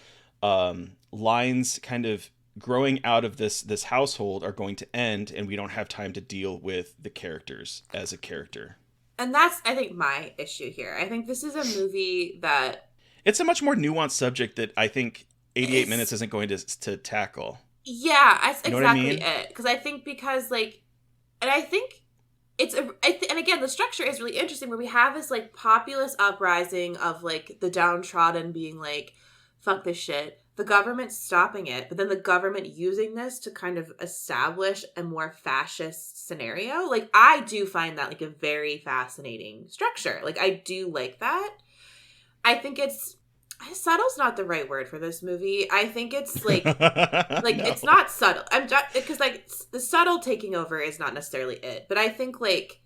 lines kind of growing out of this household are going to end, and we don't have time to deal with the characters as a character. And that's, I think, my issue here. I think this is a movie that It's a much more nuanced subject that I think 88 is, minutes isn't going to tackle. yeah, that's You know what I exactly mean? it. Because I think because, like, and I think and again, the structure is really interesting where we have this, like, populist uprising of, like, the downtrodden being like, fuck this shit. The government stopping it, but then the government using this to kind of establish a more fascist scenario. Like, I do find that, like, a very fascinating structure. Like, I do like that. I think it's subtle's not the right word for this movie. I think it's like No. it's not subtle. I'm just because like the subtle taking over is not necessarily it, but I think like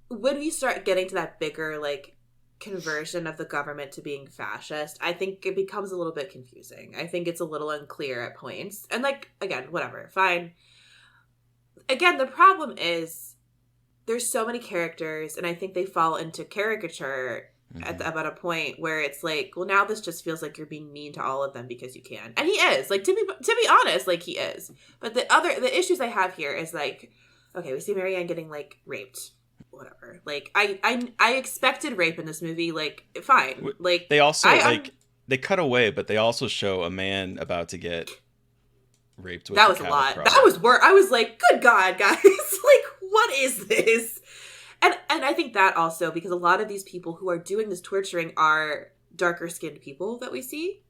when we start getting to that bigger like conversion of the government to being fascist, I think it becomes a little bit confusing. I think it's a little unclear at points, and like again, whatever, fine. Again, the problem is there's so many characters, and I think they fall into caricature Mhm. about a point where it's like, well, now this just feels like you're being mean to all of them because you can, and he is. Like to be honest, like he is. But the issues I have here is like, okay, we see Marianne getting like raped, whatever. Like I expected rape in this movie. Like fine, like They also I like they cut away, but they also show a man about to get raped with that the was a cattle lot. prod. That was work. I was like, good God, guys. Like, what is this? And I think that also, because a lot of these people who are doing this torturing are darker skinned people that we see.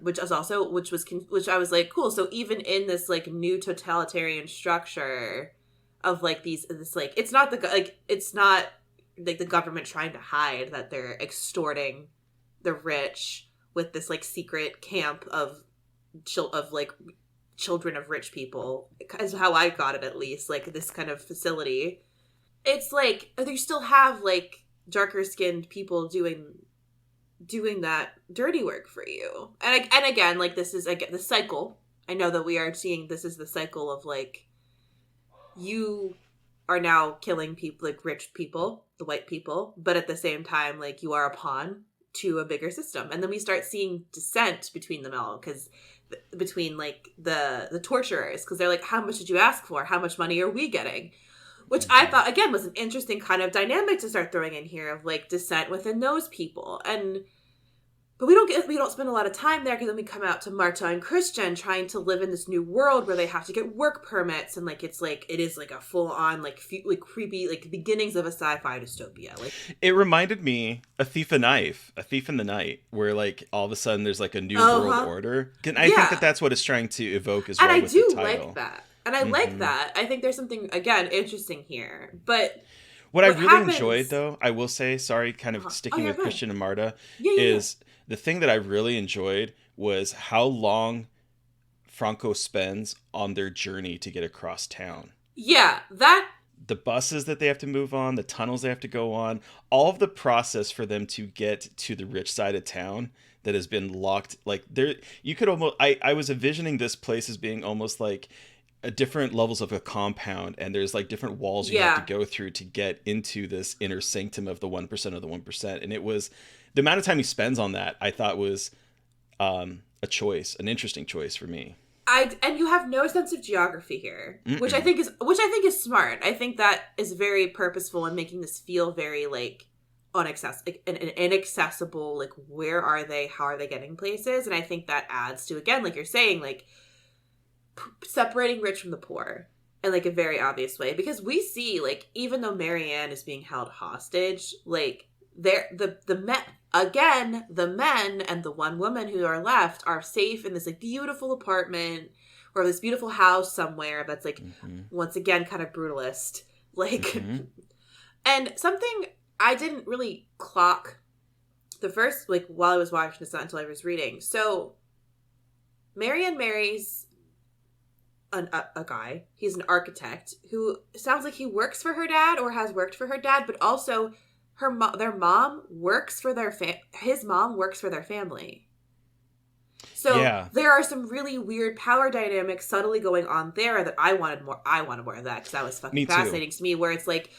Which I was like, cool. So even in this like new totalitarian structure of like this like, it's not the government trying to hide that they're extorting the rich with this like secret camp of like children of rich people, is how I got it, at least, like this kind of facility. It's like they still have like darker skinned people doing that dirty work for you. And again, like this is the cycle. I know that we are seeing this is the cycle of like, you are now killing people, like rich people, the white people, but at the same time, like you are a pawn to a bigger system. And then we start seeing dissent between them all, because between like the torturers, because they're like, how much did you ask for? How much money are we getting? Which I thought, again, was an interesting kind of dynamic to start throwing in here of like dissent within those people. But we don't spend a lot of time there, because then we come out to Marta and Christian trying to live in this new world where they have to get work permits, and like it is like a full on like creepy like beginnings of a sci-fi dystopia. Like, it reminded me A Thief in the Night, where like all of a sudden there's like a new world order. And I think that's what it's trying to evoke as well. And I with do the title. like that. And I like that. I think there's something, again, interesting here. But what I really enjoyed, though, I will say, sorry, kind of sticking with Christian and Marta, is the thing that I really enjoyed was how long Franco spends on their journey to get across town. Yeah, the buses that they have to move on, the tunnels they have to go on, all of the process for them to get to the rich side of town that has been locked. Like, there, you could almost, I was envisioning this place as being almost like different levels of a compound, and there's like different walls you have to go through to get into this inner sanctum of the 1% of the 1%. And it was the amount of time he spends on that, I thought was an interesting choice for me. And you have no sense of geography here, which I think is smart. I think that is very purposeful in making this feel very like inaccessible. Like, where are they? How are they getting places? And I think that adds to, again, like you're saying, like separating rich from the poor in like a very obvious way, because we see, like, even though Marianne is being held hostage, like the men and the one woman who are left are safe in this like beautiful apartment or this beautiful house somewhere that's like once again kind of brutalist, like and something I didn't really clock the first, like, while I was watching this, not until I was reading. So Marianne marries a guy. He's an architect who sounds like he works for her dad or has worked for her dad, but also their mom works for his mom works for their family. So there are some really weird power dynamics subtly going on there that I wanted more of that, because that was fucking fascinating to me, where it's like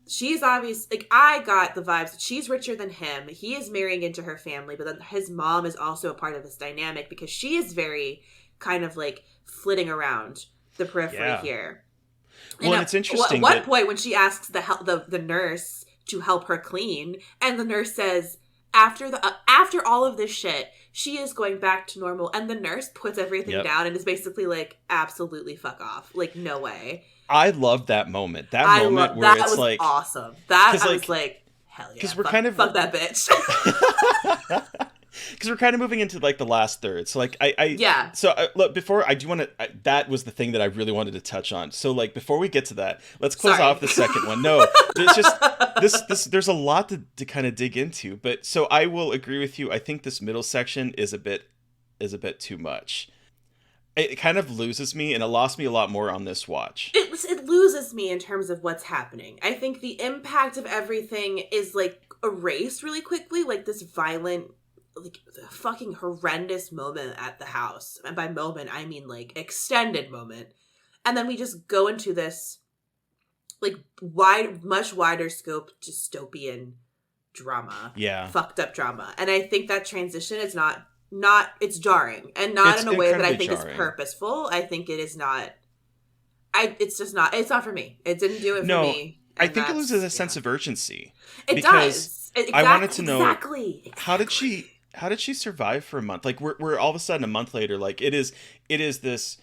she's obvious, like, I got the vibes that she's richer than him. He is marrying into her family, but then his mom is also a part of this dynamic because she is very kind of like flitting around the periphery here. Well, and it's interesting. At one point when she asks the nurse to help her clean, and the nurse says, after all of this shit, she is going back to normal, and the nurse puts everything down and is basically like, absolutely fuck off. Like, no way. I love that moment. That moment where it's like awesome. That I was like, hell yeah. Because we're kind of fuck that bitch. Because we're kind of moving into like the last third. So like look, before I do want to, that was the thing that I really wanted to touch on. So like before we get to that, let's close off the second one. No, there's just there's a lot to kind of dig into. But so I will agree with you. I think this middle section is a bit too much. It kind of loses me, and it lost me a lot more on this watch. It loses me in terms of what's happening. I think the impact of everything is like erased really quickly, like this violent, like fucking horrendous moment at the house. And by moment, I mean like extended moment. And then we just go into this like much wider scope dystopian drama. Yeah. Fucked up drama. And I think that transition is not it's jarring, and not in a way that I think jarring. Is purposeful. I think it is not. It's not for me. It didn't do it for me. I think it loses a sense of urgency. It does. I wanted to know how did she how did she survive for a month? Like we're all of a sudden a month later, like it is this,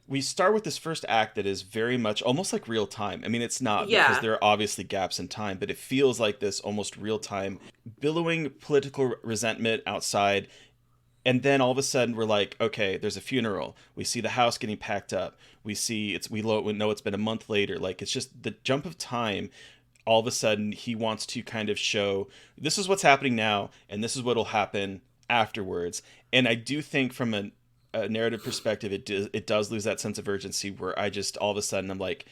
we start with this first act that is very much almost like real time. I mean, it's not, because Yeah. there are obviously gaps in time, but it feels like this almost real time billowing political resentment outside. And then all of a sudden we're like, okay, there's a funeral. We see the house getting packed up. We see we know it's been a month later. Like, it's just the jump of time. All of a sudden he wants to kind of show this is what's happening now and this is what'll happen afterwards. And I do think from a narrative perspective, it does lose that sense of urgency, where I just all of a sudden I'm like,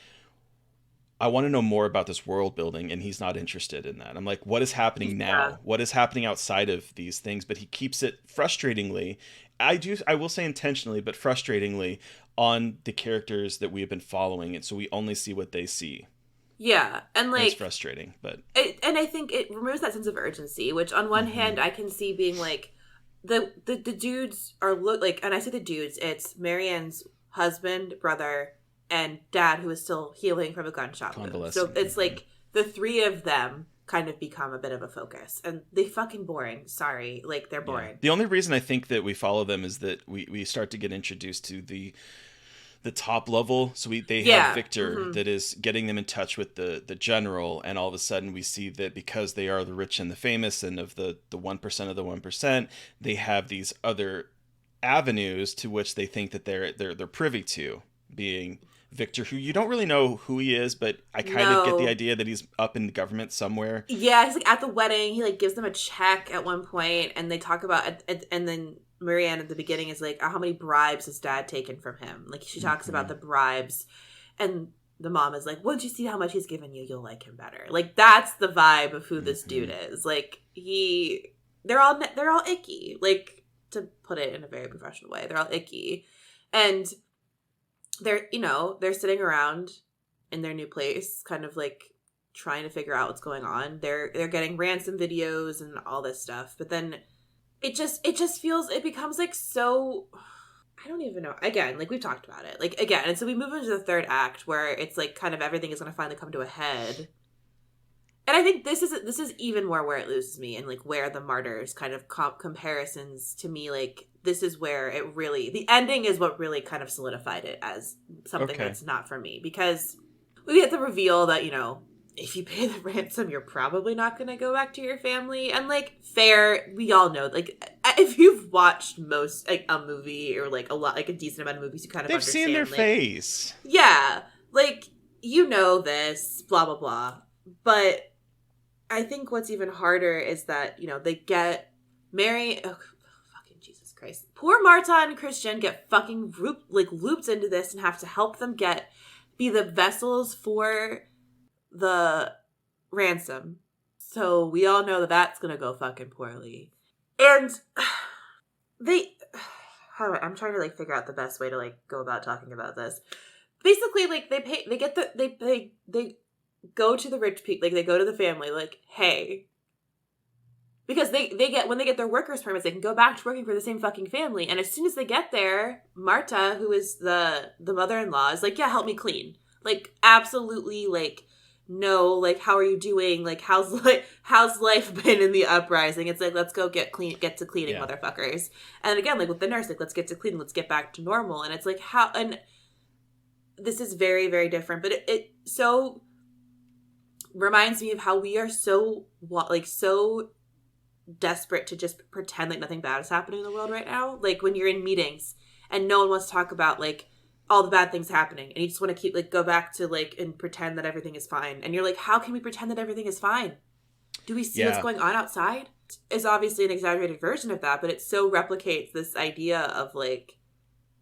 I want to know more about this world building, and he's not interested in that. I'm like, what is happening Yeah. now? What is happening outside of these things? But he keeps it frustratingly, I will say intentionally, but frustratingly, on the characters that we have been following, and so we only see what they see. Yeah. And And it's like, frustrating, but and I think it removes that sense of urgency, which on one mm-hmm. hand I can see being like the dudes are like, and I say the dudes, it's Marianne's husband, brother, and dad, who is still healing from a gunshot wound. So Convalescing. it's Mm-hmm. like the three of them kind of become a bit of a focus, and they fucking boring. Sorry, like they're Yeah. boring. The only reason I think that we follow them is that we start to get introduced to the top level. So they have Yeah. Victor Hmm. that is getting them in touch with the general, and all of a sudden we see that because they are the rich and the famous, and of the 1% of the 1%, they have these other avenues to which they think that they're privy to, being Victor, who you don't really know who he is, but I kind of get the No. idea that he's up in the government somewhere. Yeah, he's like at the wedding. He like gives them a check at one point, and they talk about and then Marianne at the beginning is like, how many bribes has dad taken from him? Like she talks about Mm-hmm. the bribes, and the mom is like, once you see how much he's given you, you'll like him better. Like that's the vibe of who this dude Mm-hmm. is. Like they're all icky. Like, to put it in a very professional way, they're all icky, and they're sitting around in their new place, kind of like trying to figure out what's going on. They're getting ransom videos and all this stuff, but then it becomes like so. I don't even know. Again, like we've talked about it, like again, and so we move into the third act where it's like kind of everything is going to finally come to a head. And I think this is even more where it loses me, and like where the martyrs kind of comparisons to me, like this is where it really, the ending is what really kind of solidified it as something Okay. that's not for me, because we get the reveal that if you pay the ransom, you're probably not going to go back to your family, and like fair, we all know, like if you've watched most like a movie or like a lot, like a decent amount of movies, you kind of They've understand, seen their like, face. yeah, like this, blah blah blah, but I think what's even harder is that, they get fucking Jesus Christ. Poor Marta and Christian get fucking looped into this and have to help them be the vessels for the ransom. So we all know that that's going to go fucking poorly. And I'm trying to like figure out the best way to like go about talking about this. Basically, like they go to the rich people, like they go to the family, like, hey, because they get, when they get their workers permits, they can go back to working for the same fucking family. And as soon as they get there, Marta, who is the mother-in-law, is like, yeah, help me clean. Like, absolutely, like, no, like, how are you doing? Like, how's life been in the uprising? It's like, let's go get to cleaning, Yeah. motherfuckers. And again, like with the nurse, like, let's get to cleaning, let's get back to normal. And it's like, how, and this is very, very different, but it so reminds me of how we are so desperate to just pretend like nothing bad is happening in the world right now. Like when you're in meetings and no one wants to talk about like all the bad things happening, and you just want to keep like go back to like and pretend that everything is fine. And you're like, how can we pretend that everything is fine? Do we see what's going on outside? Is obviously an exaggerated version of that, but it so replicates this idea of like,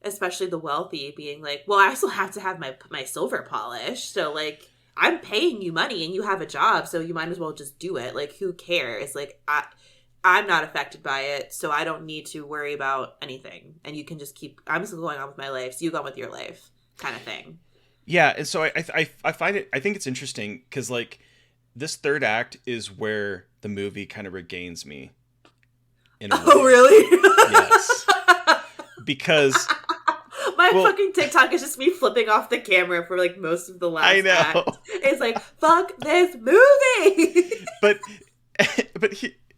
especially the wealthy being like, well, I still have to have my silver polish, so like I'm paying you money and you have a job, so you might as well just do it. Like, who cares? Like, I'm not affected by it, so I don't need to worry about anything. And you can just I'm just going on with my life, so you go on with your life, kind of thing. Yeah, and so I find it, I think it's interesting because like this third act is where the movie kind of regains me. In a way. Oh, really? Yes. Because my fucking TikTok is just me flipping off the camera for like most of the last I know. act. It's like, fuck this movie. but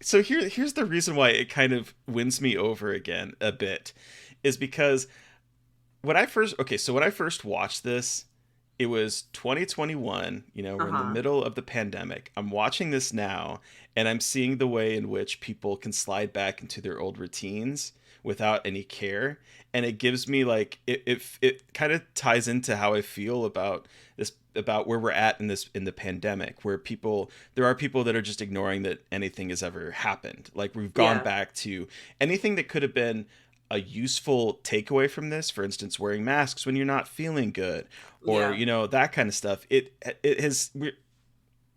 So here's the reason why it kind of wins me over again a bit, is because when I first watched this, it was 2021. We're in the Uh-huh. middle of the pandemic. I'm watching this now, and I'm seeing the way in which people can slide back into their old routines without any care, and it gives me like it kind of ties into how I feel about this, about where we're at in the pandemic, where there are people that are just ignoring that anything has ever happened. Like, we've gone Yeah. back to anything that could have been a useful takeaway from this, for instance, wearing masks when you're not feeling good, or Yeah. that kind of stuff. It has, we,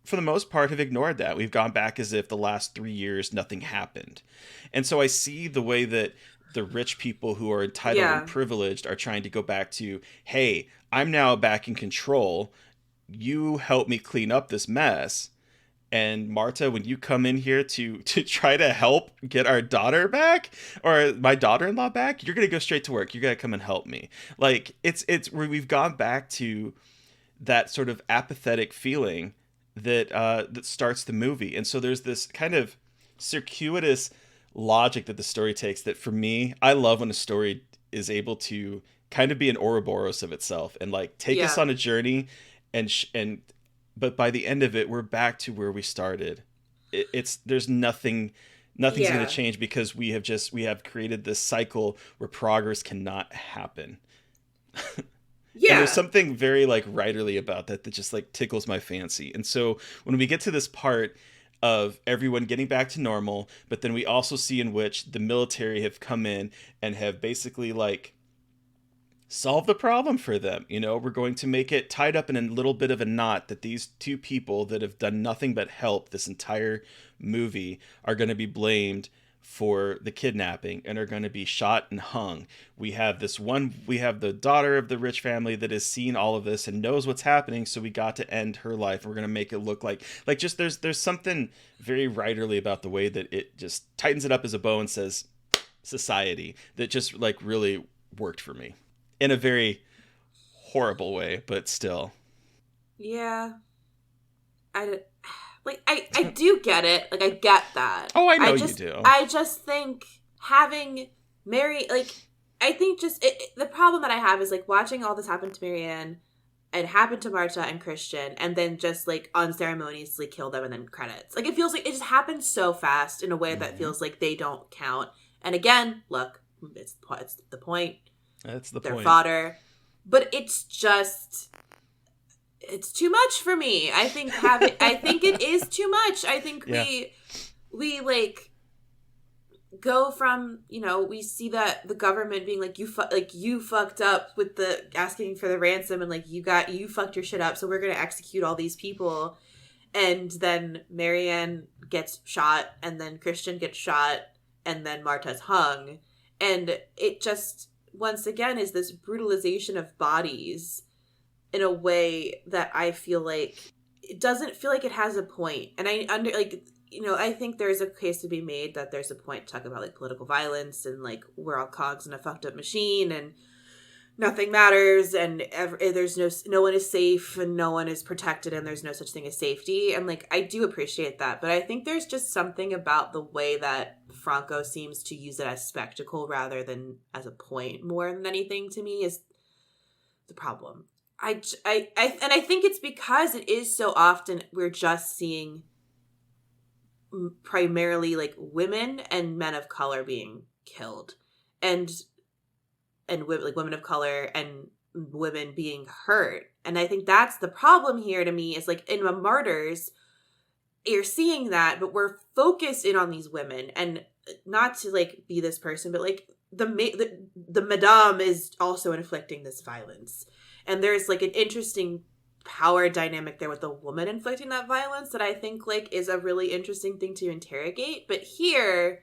for the most part, have ignored that. We've gone back as if the last 3 years nothing happened. And so I see the way that the rich people who are entitled and Yeah. privileged are trying to go back to, hey, I'm now back in control, you help me clean up this mess. And Marta, when you come in here to try to help get our daughter back, or my daughter-in-law back, you're gonna go straight to work. You're gonna come and help me. Like, it's where we've gone back to that sort of apathetic feeling that starts the movie. And so there's this kind of circuitous logic that the story takes, that for me, I love when a story is able to kind of be an Ouroboros of itself and like take us Yeah. on a journey, and but by the end of it, we're back to where we started. It's there's nothing's going to Yeah. change, because we have created this cycle where progress cannot happen. And there's Yeah. something very like writerly about that just like tickles my fancy. And so when we get to this part of everyone getting back to normal, but then we also see in which the military have come in and have basically like solve the problem for them. We're going to make it tied up in a little bit of a knot, that these two people that have done nothing but help this entire movie are going to be blamed for the kidnapping and are going to be shot and hung. We have the daughter of the rich family that has seen all of this and knows what's happening, so we got to end her life. We're going to make it look like just there's something very writerly about the way that it just tightens it up as a bow and says society, that just like really worked for me in a very horrible way, but still. Yeah. I like I do get it. Like, I get that. Oh, I know I you just do. I just think having Mary, like, I think just the problem that I have is like watching all this happen to Marianne and happen to Marta and Christian, and then just like unceremoniously kill them and then credits. Like, it feels like it just happens so fast in a way that Hmm. feels like they don't count. And again, look, it's the point. That's the Their point. fodder. But it's too much for me. I think it is too much. I think Yeah. we like go from, we see that the government being like, you fucked up with the asking for the ransom, and like you fucked your shit up, so we're going to execute all these people. And then Marianne gets shot, and then Christian gets shot, and then Marta's hung. And it just once again is this brutalization of bodies in a way that I feel like it doesn't feel like it has a point. And I think there's a case to be made that there's a point to talk about like political violence, and like we're all cogs in a fucked up machine, and nothing matters, and there's no one is safe, and no one is protected, and there's no such thing as safety. And like, I do appreciate that, but I think there's just something about the way that Franco seems to use it as spectacle rather than as a point, more than anything, to me, is the problem. And I think it's because it is so often we're just seeing primarily like women and men of color being killed, and like women of color and women being hurt. And I think that's the problem here to me, is like in the Martyrs, you're seeing that, but we're focused in on these women, and not to like be this person, but like the madame is also inflicting this violence, and there's like an interesting power dynamic there with the woman inflicting that violence that I think like is a really interesting thing to interrogate. But here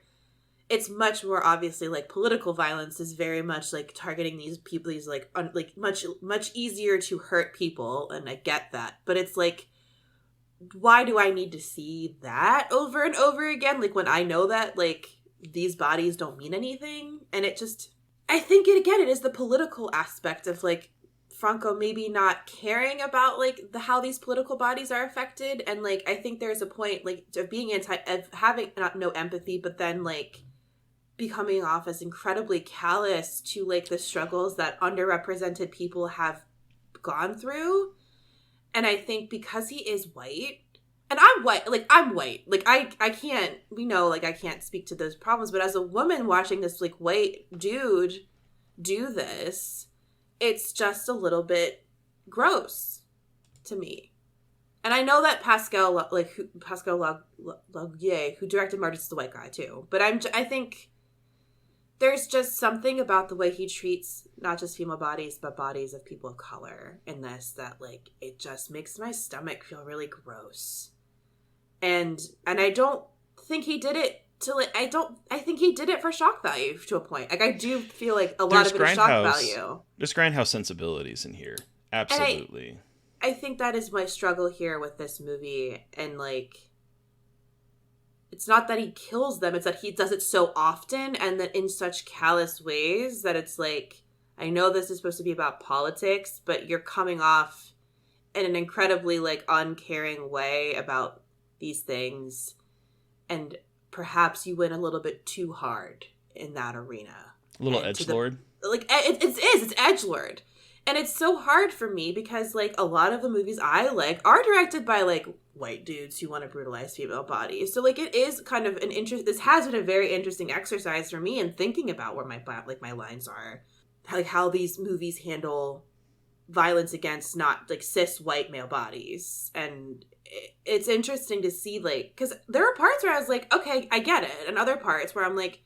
it's much more obviously like political violence is very much like targeting these people, these like like much easier to hurt people, and I get that, but it's like, why do I need to see that over and over again, like when I know that like these bodies don't mean anything? And it just, I think it again, it is the political aspect of like Franco maybe not caring about like how these political bodies are affected, and like I think there's a point like of being of having not no empathy, but then like becoming off as incredibly callous to like the struggles that underrepresented people have gone through. And I think because he is white, and I'm white, like I can't, we know, like I can't speak to those problems, but as a woman watching this like white dude do this, it's just a little bit gross to me. And I know that Pascal Laugier, who directed Martyrs, is the white guy too, but I think there's just something about the way he treats not just female bodies, but bodies of people of color in this that, like, it just makes my stomach feel really gross. And I don't think he did it to, like, I think he did it for shock value to a point. Like, I do feel like a lot of it is shock value. There's grindhouse sensibilities in here. Absolutely. I think that is my struggle here with this movie. And, like, it's not that he kills them, it's that he does it so often and that in such callous ways that it's like, I know this is supposed to be about politics, but you're coming off in an incredibly like uncaring way about these things, and perhaps you went a little bit too hard in that arena. A little edgelord. Like it's edgelord. And it's so hard for me because, like, a lot of the movies I like are directed by, like, white dudes who want to brutalize female bodies. So, like, it is kind of this has been a very interesting exercise for me in thinking about where my lines are. Like, how these movies handle violence against not, like, cis white male bodies. And it's interesting to see, like, because there are parts where I was like, okay, I get it. And other parts where I'm like,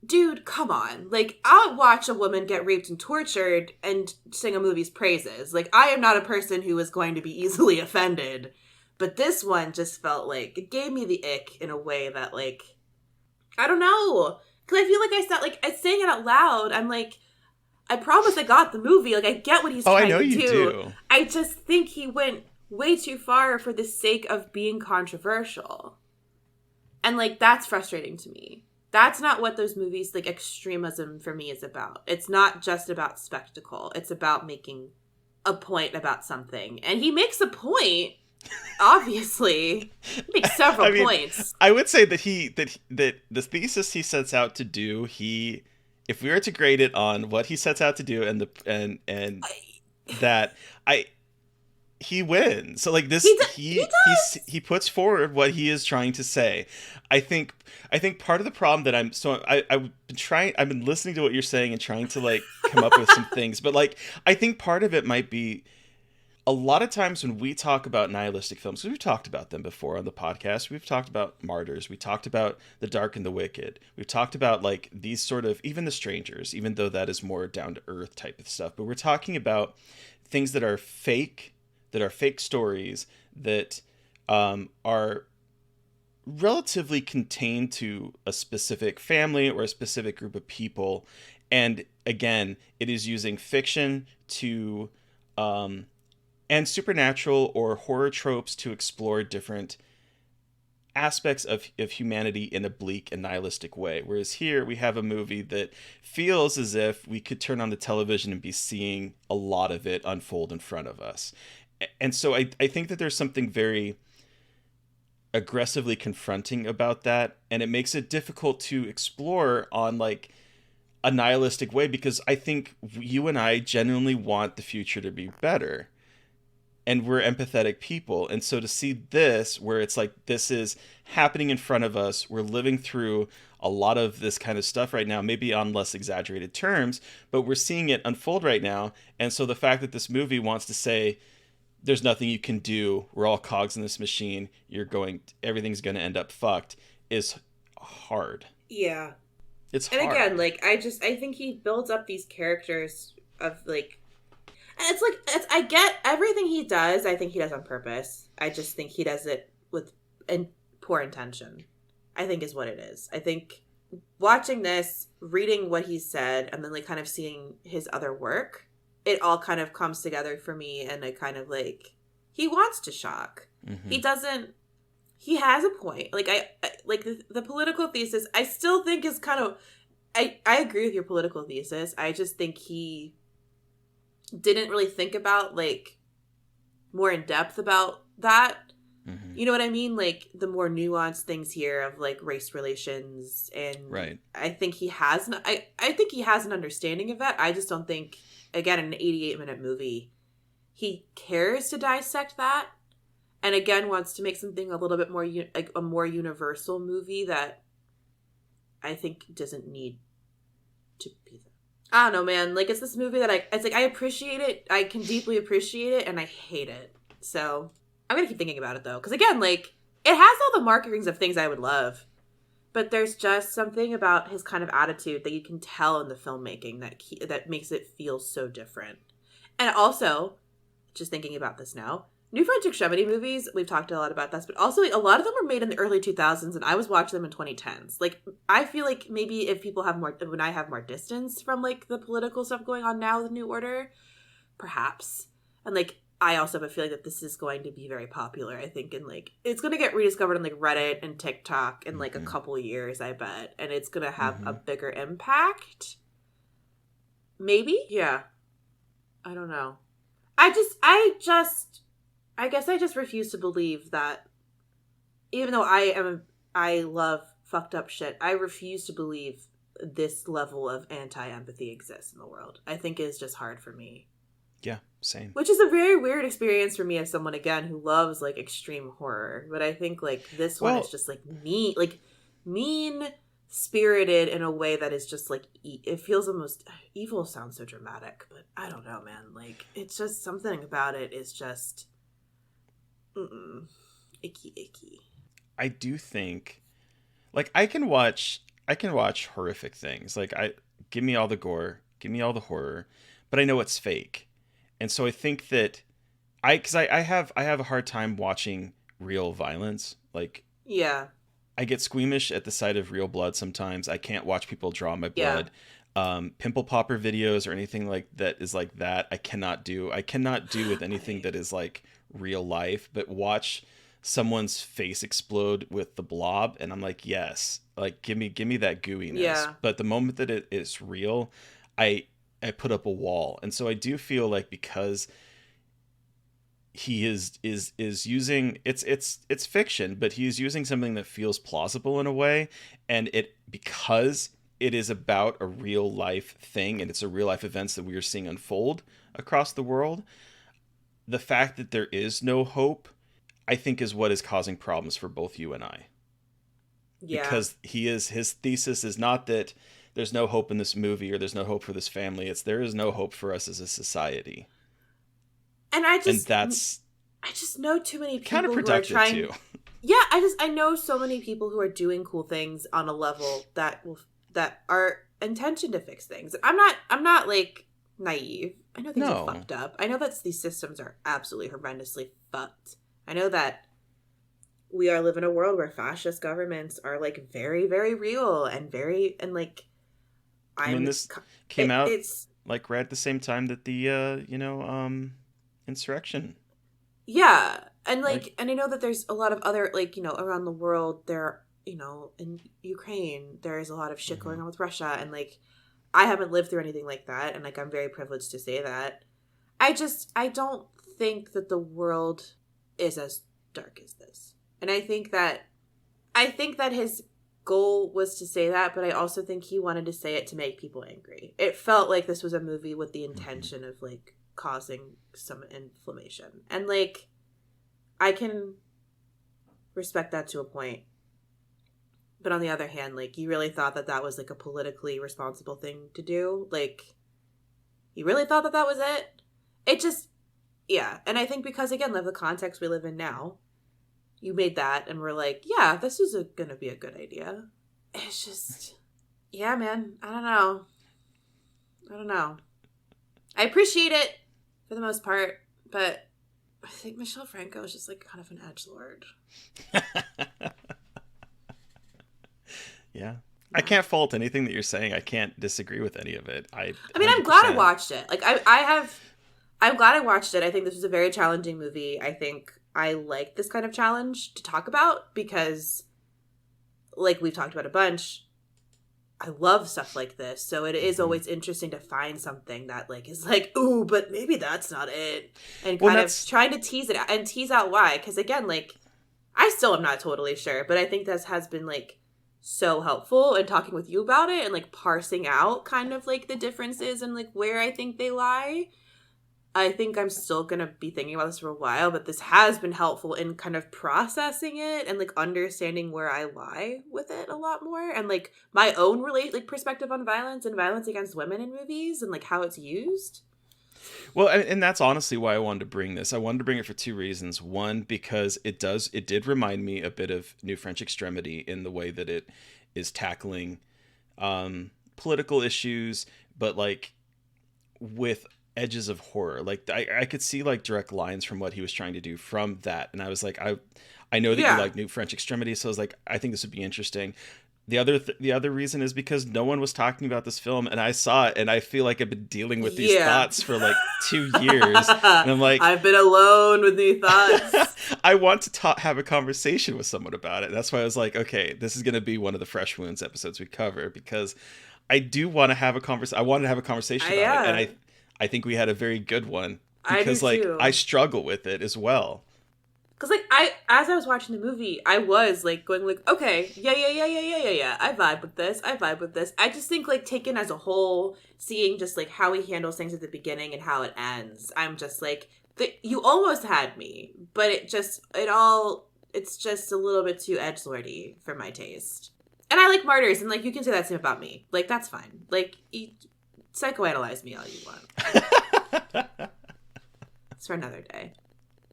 dude, come on. Like, I'll watch a woman get raped and tortured and sing a movie's praises. Like, I am not a person who is going to be easily offended. But this one just felt like, it gave me the ick in a way that, like, I don't know. Because I feel like I said, like, I saying it out loud, I'm like, I promise I got the movie. Like, I get what he's trying to do. I just think he went way too far for the sake of being controversial. And, like, that's frustrating to me. That's not what those movies, like, extremism for me is about. It's not just about spectacle. It's about making a point about something. And he makes a point, obviously. He makes several points. I would say that that the thesis he sets out to do, if we were to grade it on what he sets out to do he wins. So, like, this, he puts forward what he is trying to say. I think part of the problem that I've been listening to what you're saying and trying to, like, come up with some things, but, like, I think part of it might be a lot of times when we talk about nihilistic films, we've talked about them before on the podcast. We've talked about Martyrs. We talked about The Dark and the Wicked. We've talked about, like, these sort of, even The Strangers, even though that is more down to earth type of stuff. But we're talking about things that are fake stories that are relatively contained to a specific family or a specific group of people. And again, it is using fiction to and supernatural or horror tropes to explore different aspects of humanity in a bleak and nihilistic way. Whereas here we have a movie that feels as if we could turn on the television and be seeing a lot of it unfold in front of us. And so I think that there's something very aggressively confronting about that, and it makes it difficult to explore on, like, a nihilistic way, because I think you and I genuinely want the future to be better, and we're empathetic people. And so to see this, where it's like, this is happening in front of us, we're living through a lot of this kind of stuff right now, maybe on less exaggerated terms, but we're seeing it unfold right now. And so the fact that this movie wants to say, there's nothing you can do, we're all cogs in this machine, everything's going to end up fucked, is hard. Yeah. It's hard. And again, like, I think he builds up these characters of, like, and it's like, I get everything he does, I think he does on purpose. I just think he does it with poor intention, I think is what it is. I think watching this, reading what he said, and then, like, kind of seeing his other work, it all kind of comes together for me, and I kind of, like, he wants to shock. Mm-hmm. He has a point. Like, I like the political thesis, I still think is kind of, I agree with your political thesis. I just think he didn't really think about, like, more in depth about that. Mm-hmm. You know what I mean? Like, the more nuanced things here of, like, race relations, and Right. I think he has I think he has an understanding of that. I just don't think, again, in an 88-minute movie, he cares to dissect that, and again wants to make something a little bit more like a more universal movie that I think doesn't need to be there. I don't know, man. Like, it's this movie that it's like I appreciate it. I can deeply appreciate it, and I hate it. So I'm gonna keep thinking about it, though, because again, like, it has all the markings of things I would love, but there's just something about his kind of attitude that you can tell in the filmmaking that makes it feel so different. And also, just thinking about this now, New French Extremity movies, we've talked a lot about this, but also, like, a lot of them were made in the early 2000s, and I was watching them in 2010s. Like, I feel like maybe if people have more, when I have more distance from, like, the political stuff going on now with New Order, perhaps. And, like, I also have a feeling that this is going to be very popular, I think, and, like, it's going to get rediscovered on, like, Reddit and TikTok in, like, a couple of years, I bet. And it's going to have a bigger impact. Maybe? Yeah. I don't know. I guess I just refuse to believe that, even though I love fucked up shit, I refuse to believe this level of anti-empathy exists in the world. I think it's just hard for me. Yeah, same. Which is a very weird experience for me as someone, again, who loves, like, extreme horror. But I think, like, this one is just, like, mean-spirited in a way that is just, like, it feels almost, evil sounds so dramatic, but I don't know, man. Like, it's just, something about it is just, icky. I do think, like, I can watch horrific things. Like, give me all the gore, give me all the horror, but I know it's fake. And so I think that because I have a hard time watching real violence. Like, yeah, I get squeamish at the sight of real blood sometimes. I can't watch people draw my blood. Pimple popper videos or anything like that is like that. I cannot do with anything that is like real life, but watch someone's face explode with the blob and I'm like, yes, like give me that gooiness. Yeah. But the moment that it is real, I put up a wall. And so I do feel like, because he is using, it's fiction, but he's using something that feels plausible in a way, and because it is about a real life thing and it's a real life events that we are seeing unfold across the world, the fact that there is no hope, I think, is what is causing problems for both you and I. Yeah. Because his thesis is not that there's no hope in this movie or there's no hope for this family. It's there is no hope for us as a society. And I just know too many people who are counterproductive too. Yeah, I know so many people who are doing cool things on a level that are intentioned to fix things. I'm not like naive. I know things are fucked up. I know that these systems are absolutely horrendously fucked. I know that we are living in a world where fascist governments are like very, very real and like, I mean, this came out like right at the same time that the insurrection. Yeah, and and I know that there's a lot of other, like, around the world there, in Ukraine there's a lot of shit going on with Russia, and like I haven't lived through anything like that, and like I'm very privileged to say that. I don't think that the world is as dark as this. And I think that his goal was to say that, but I also think he wanted to say it to make people angry. It felt like this was a movie with the intention of like causing some inflammation. And like I can respect that to a point. But on the other hand, like, you really thought that was like a politically responsible thing to do? Like, you really thought that was it? It just, yeah. And I think because, again, of the context we live in now, you made that and we're like, yeah, this is gonna be a good idea. It's just, yeah, man. I don't know. I appreciate it for the most part, but I think Michel Franco is just like kind of an edgelord. Yeah. I can't fault anything that you're saying. I can't disagree with any of it. I mean, 100%. I'm glad I watched it. Like, I'm glad I watched it. I think this was a very challenging movie. I think I like this kind of challenge to talk about because, like we've talked about a bunch, I love stuff like this. So it is Hmm. always interesting to find something that like is like, ooh, but maybe that's not it. And Well, kind of that's trying to tease it out and tease out why. Because again, like I still am not totally sure, but I think this has been like so helpful in talking with you about it and like parsing out kind of like the differences and like where I think they lie. I think I'm still going to be thinking about this for a while, but this has been helpful in kind of processing it and like understanding where I lie with it a lot more and like my own perspective on violence and violence against women in movies and like how it's used. well, and that's honestly why I wanted to bring this. I wanted to bring it for two reasons. One, because it did remind me a bit of New French Extremity in the way that it is tackling political issues, but like with edges of horror. Like I could see like direct lines from what he was trying to do from that, and I was like, I know that you Yeah. like New French Extremity, so I was like, I think this would be interesting. The other reason is because no one was talking about this film, and I saw it, and I feel like I've been dealing with these Yeah. thoughts for like 2 years, and I'm like, I've been alone with new thoughts. I want to have a conversation with someone about it. That's why I was like, okay, this is going to be one of the Fresh Wounds episodes we cover because I do want to have a conversation. I wanted to have a conversation about it, and Yeah. I think we had a very good one I do because like I too. struggle with it as well. Cause like as I was watching the movie, I was like going like, okay, yeah. I vibe with this. I vibe with this. I just think like taken as a whole, seeing just like how he handles things at the beginning and how it ends, I'm just like, you almost had me, but it's just a little bit too edgelordy for my taste. And I like martyrs, and like you can say that same about me. Like that's fine. Like psychoanalyze me all you want. It's for another day.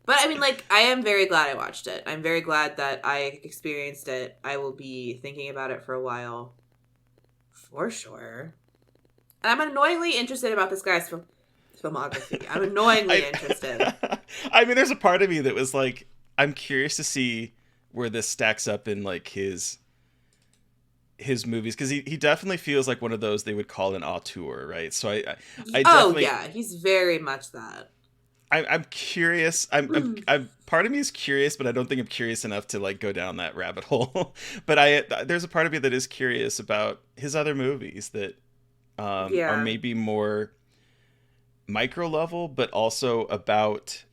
But I mean, like, I am very glad I watched it. I'm very glad that I experienced it. I will be thinking about it for a while. For sure. And I'm annoyingly interested about this guy's filmography. I'm annoyingly I interested. I mean, there's a part of me that was like, I'm curious to see where this stacks up in like his movies because he definitely feels like one of those they would call an auteur, right? So I Oh, definitely yeah. He's very much that. I'm curious. I'm part of me is curious, but I don't think I'm curious enough to like go down that rabbit hole. But there's a part of me that is curious about his other movies that are Yeah. maybe more micro level, but also about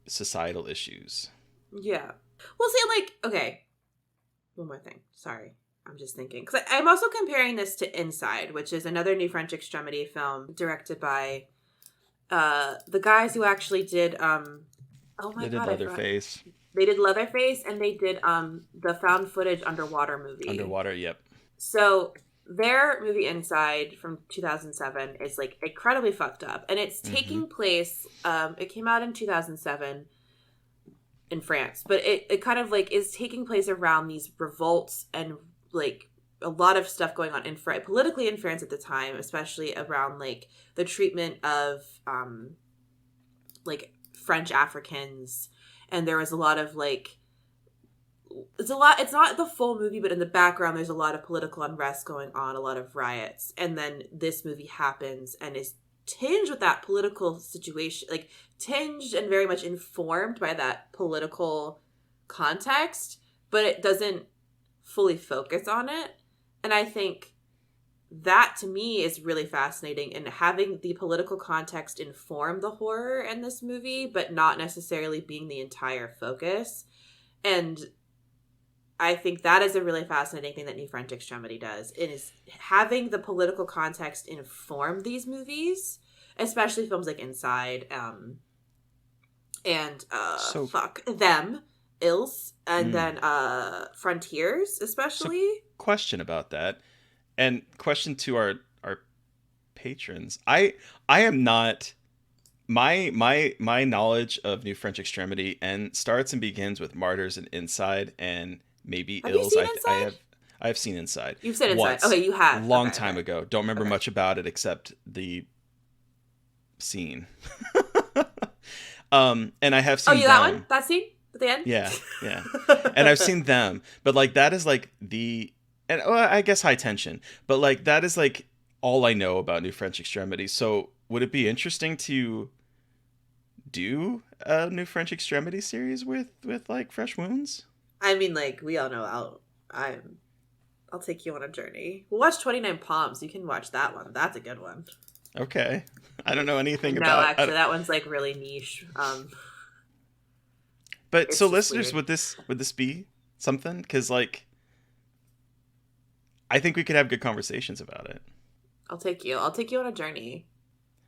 societal issues. Yeah. Well, see, like, okay. One more thing. Sorry. I'm just thinking. Because I'm also comparing this to Inside, which is another New French Extremity film directed by the guys who actually did oh my They did god, I forgot. Leatherface, They did Leatherface and they did the found footage underwater movie. Underwater. Yep. So their movie Inside from 2007 is like incredibly fucked up, and it's Hmm. taking place it came out in 2007 in France, but it kind of like is taking place around these revolts and like a lot of stuff going on in politically in France at the time, especially around like the treatment of like French Africans, and there was a lot of like it's not the full movie, but in the background there's a lot of political unrest going on, a lot of riots, and then this movie happens and is tinged with that political situation, like tinged and very much informed by that political context, but it doesn't fully focus on it. And I think that to me is really fascinating, and having the political context inform the horror in this movie, but not necessarily being the entire focus. And I think that is a really fascinating thing that New French Extremity does. It is having the political context inform these movies, especially films like Inside, and So, fuck them, Ills, and mm, then Frontiers, so especially. question about that, and question to our patrons. I am not my knowledge of New French Extremity and starts and begins with Martyrs and Inside and maybe Have you Ills. seen Inside? I have seen Inside You've said Inside. once, Okay, you have. long Okay, time okay, ago. Don't remember okay. much about it except the scene. And I have Oh, seen you that one? them. That scene at the end? Yeah, yeah. And I've seen them, but like that is like the and well, I guess high tension, but like that is like all I know about New French Extremity. So would it be interesting to do a New French Extremity series with like Fresh Wounds? I mean, like we all know, I'll take you on a journey. We'll watch 29 Palms. You can watch that one. That's a good one. Okay. I don't know anything No, about. actually, that one's like really niche. But It's so, just listeners, weird. would this be something? Because like, I think we could have good conversations about it. I'll take you. I'll take you on a journey.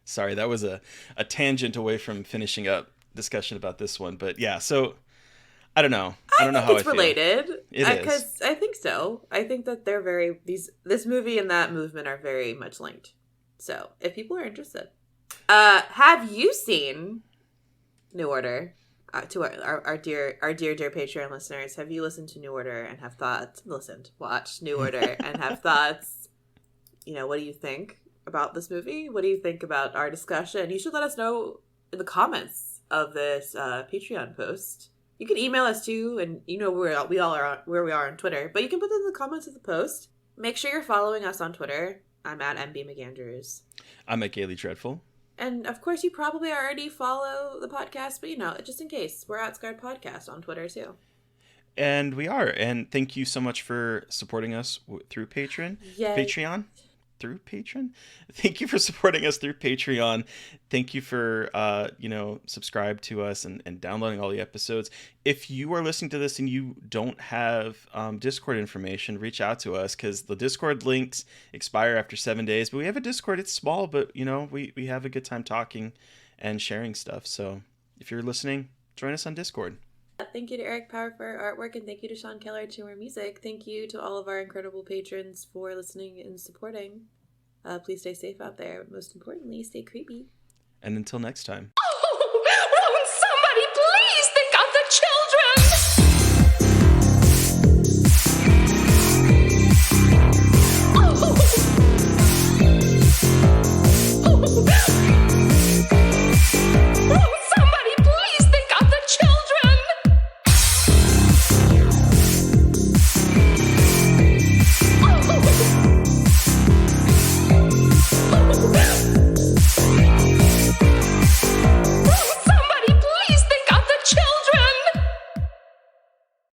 Sorry, that was a tangent away from finishing up discussion about this one. But yeah, so I don't know. I I don't know think how I it's feel. related. It is. Because I think so. I think that they're very this movie and that movement are very much linked. So if people are interested, have you seen New Order? To our dear Patreon listeners, have you listened to New Order and have thoughts? Watched New Order and have thoughts. You know, what do you think about this movie? What do you think about our discussion? You should let us know in the comments of this Patreon post. You can email us too, and you know where we are on Twitter. But you can put it in the comments of the post. Make sure you're following us on Twitter. I'm at MB McAndrews. I'm at Gaily Dreadful. And of course, you probably already follow the podcast, but you know, just in case, we're at Scarred Podcast on Twitter too. And we are. And thank you so much for supporting us through Patreon. Yay. Patreon? Through Patreon? Thank you for supporting us through Patreon. Thank you for, subscribe to us and downloading all the episodes. If you are listening to this and you don't have Discord information, reach out to us because the Discord links expire after 7 days. But we have a Discord. It's small, but, we have a good time talking and sharing stuff. So if you're listening, join us on Discord. Thank you to Eric Power for our artwork, and thank you to Sean Keller to our music. Thank you to all of our incredible patrons for listening and supporting. Please stay safe out there. Most importantly, stay creepy. And until next time.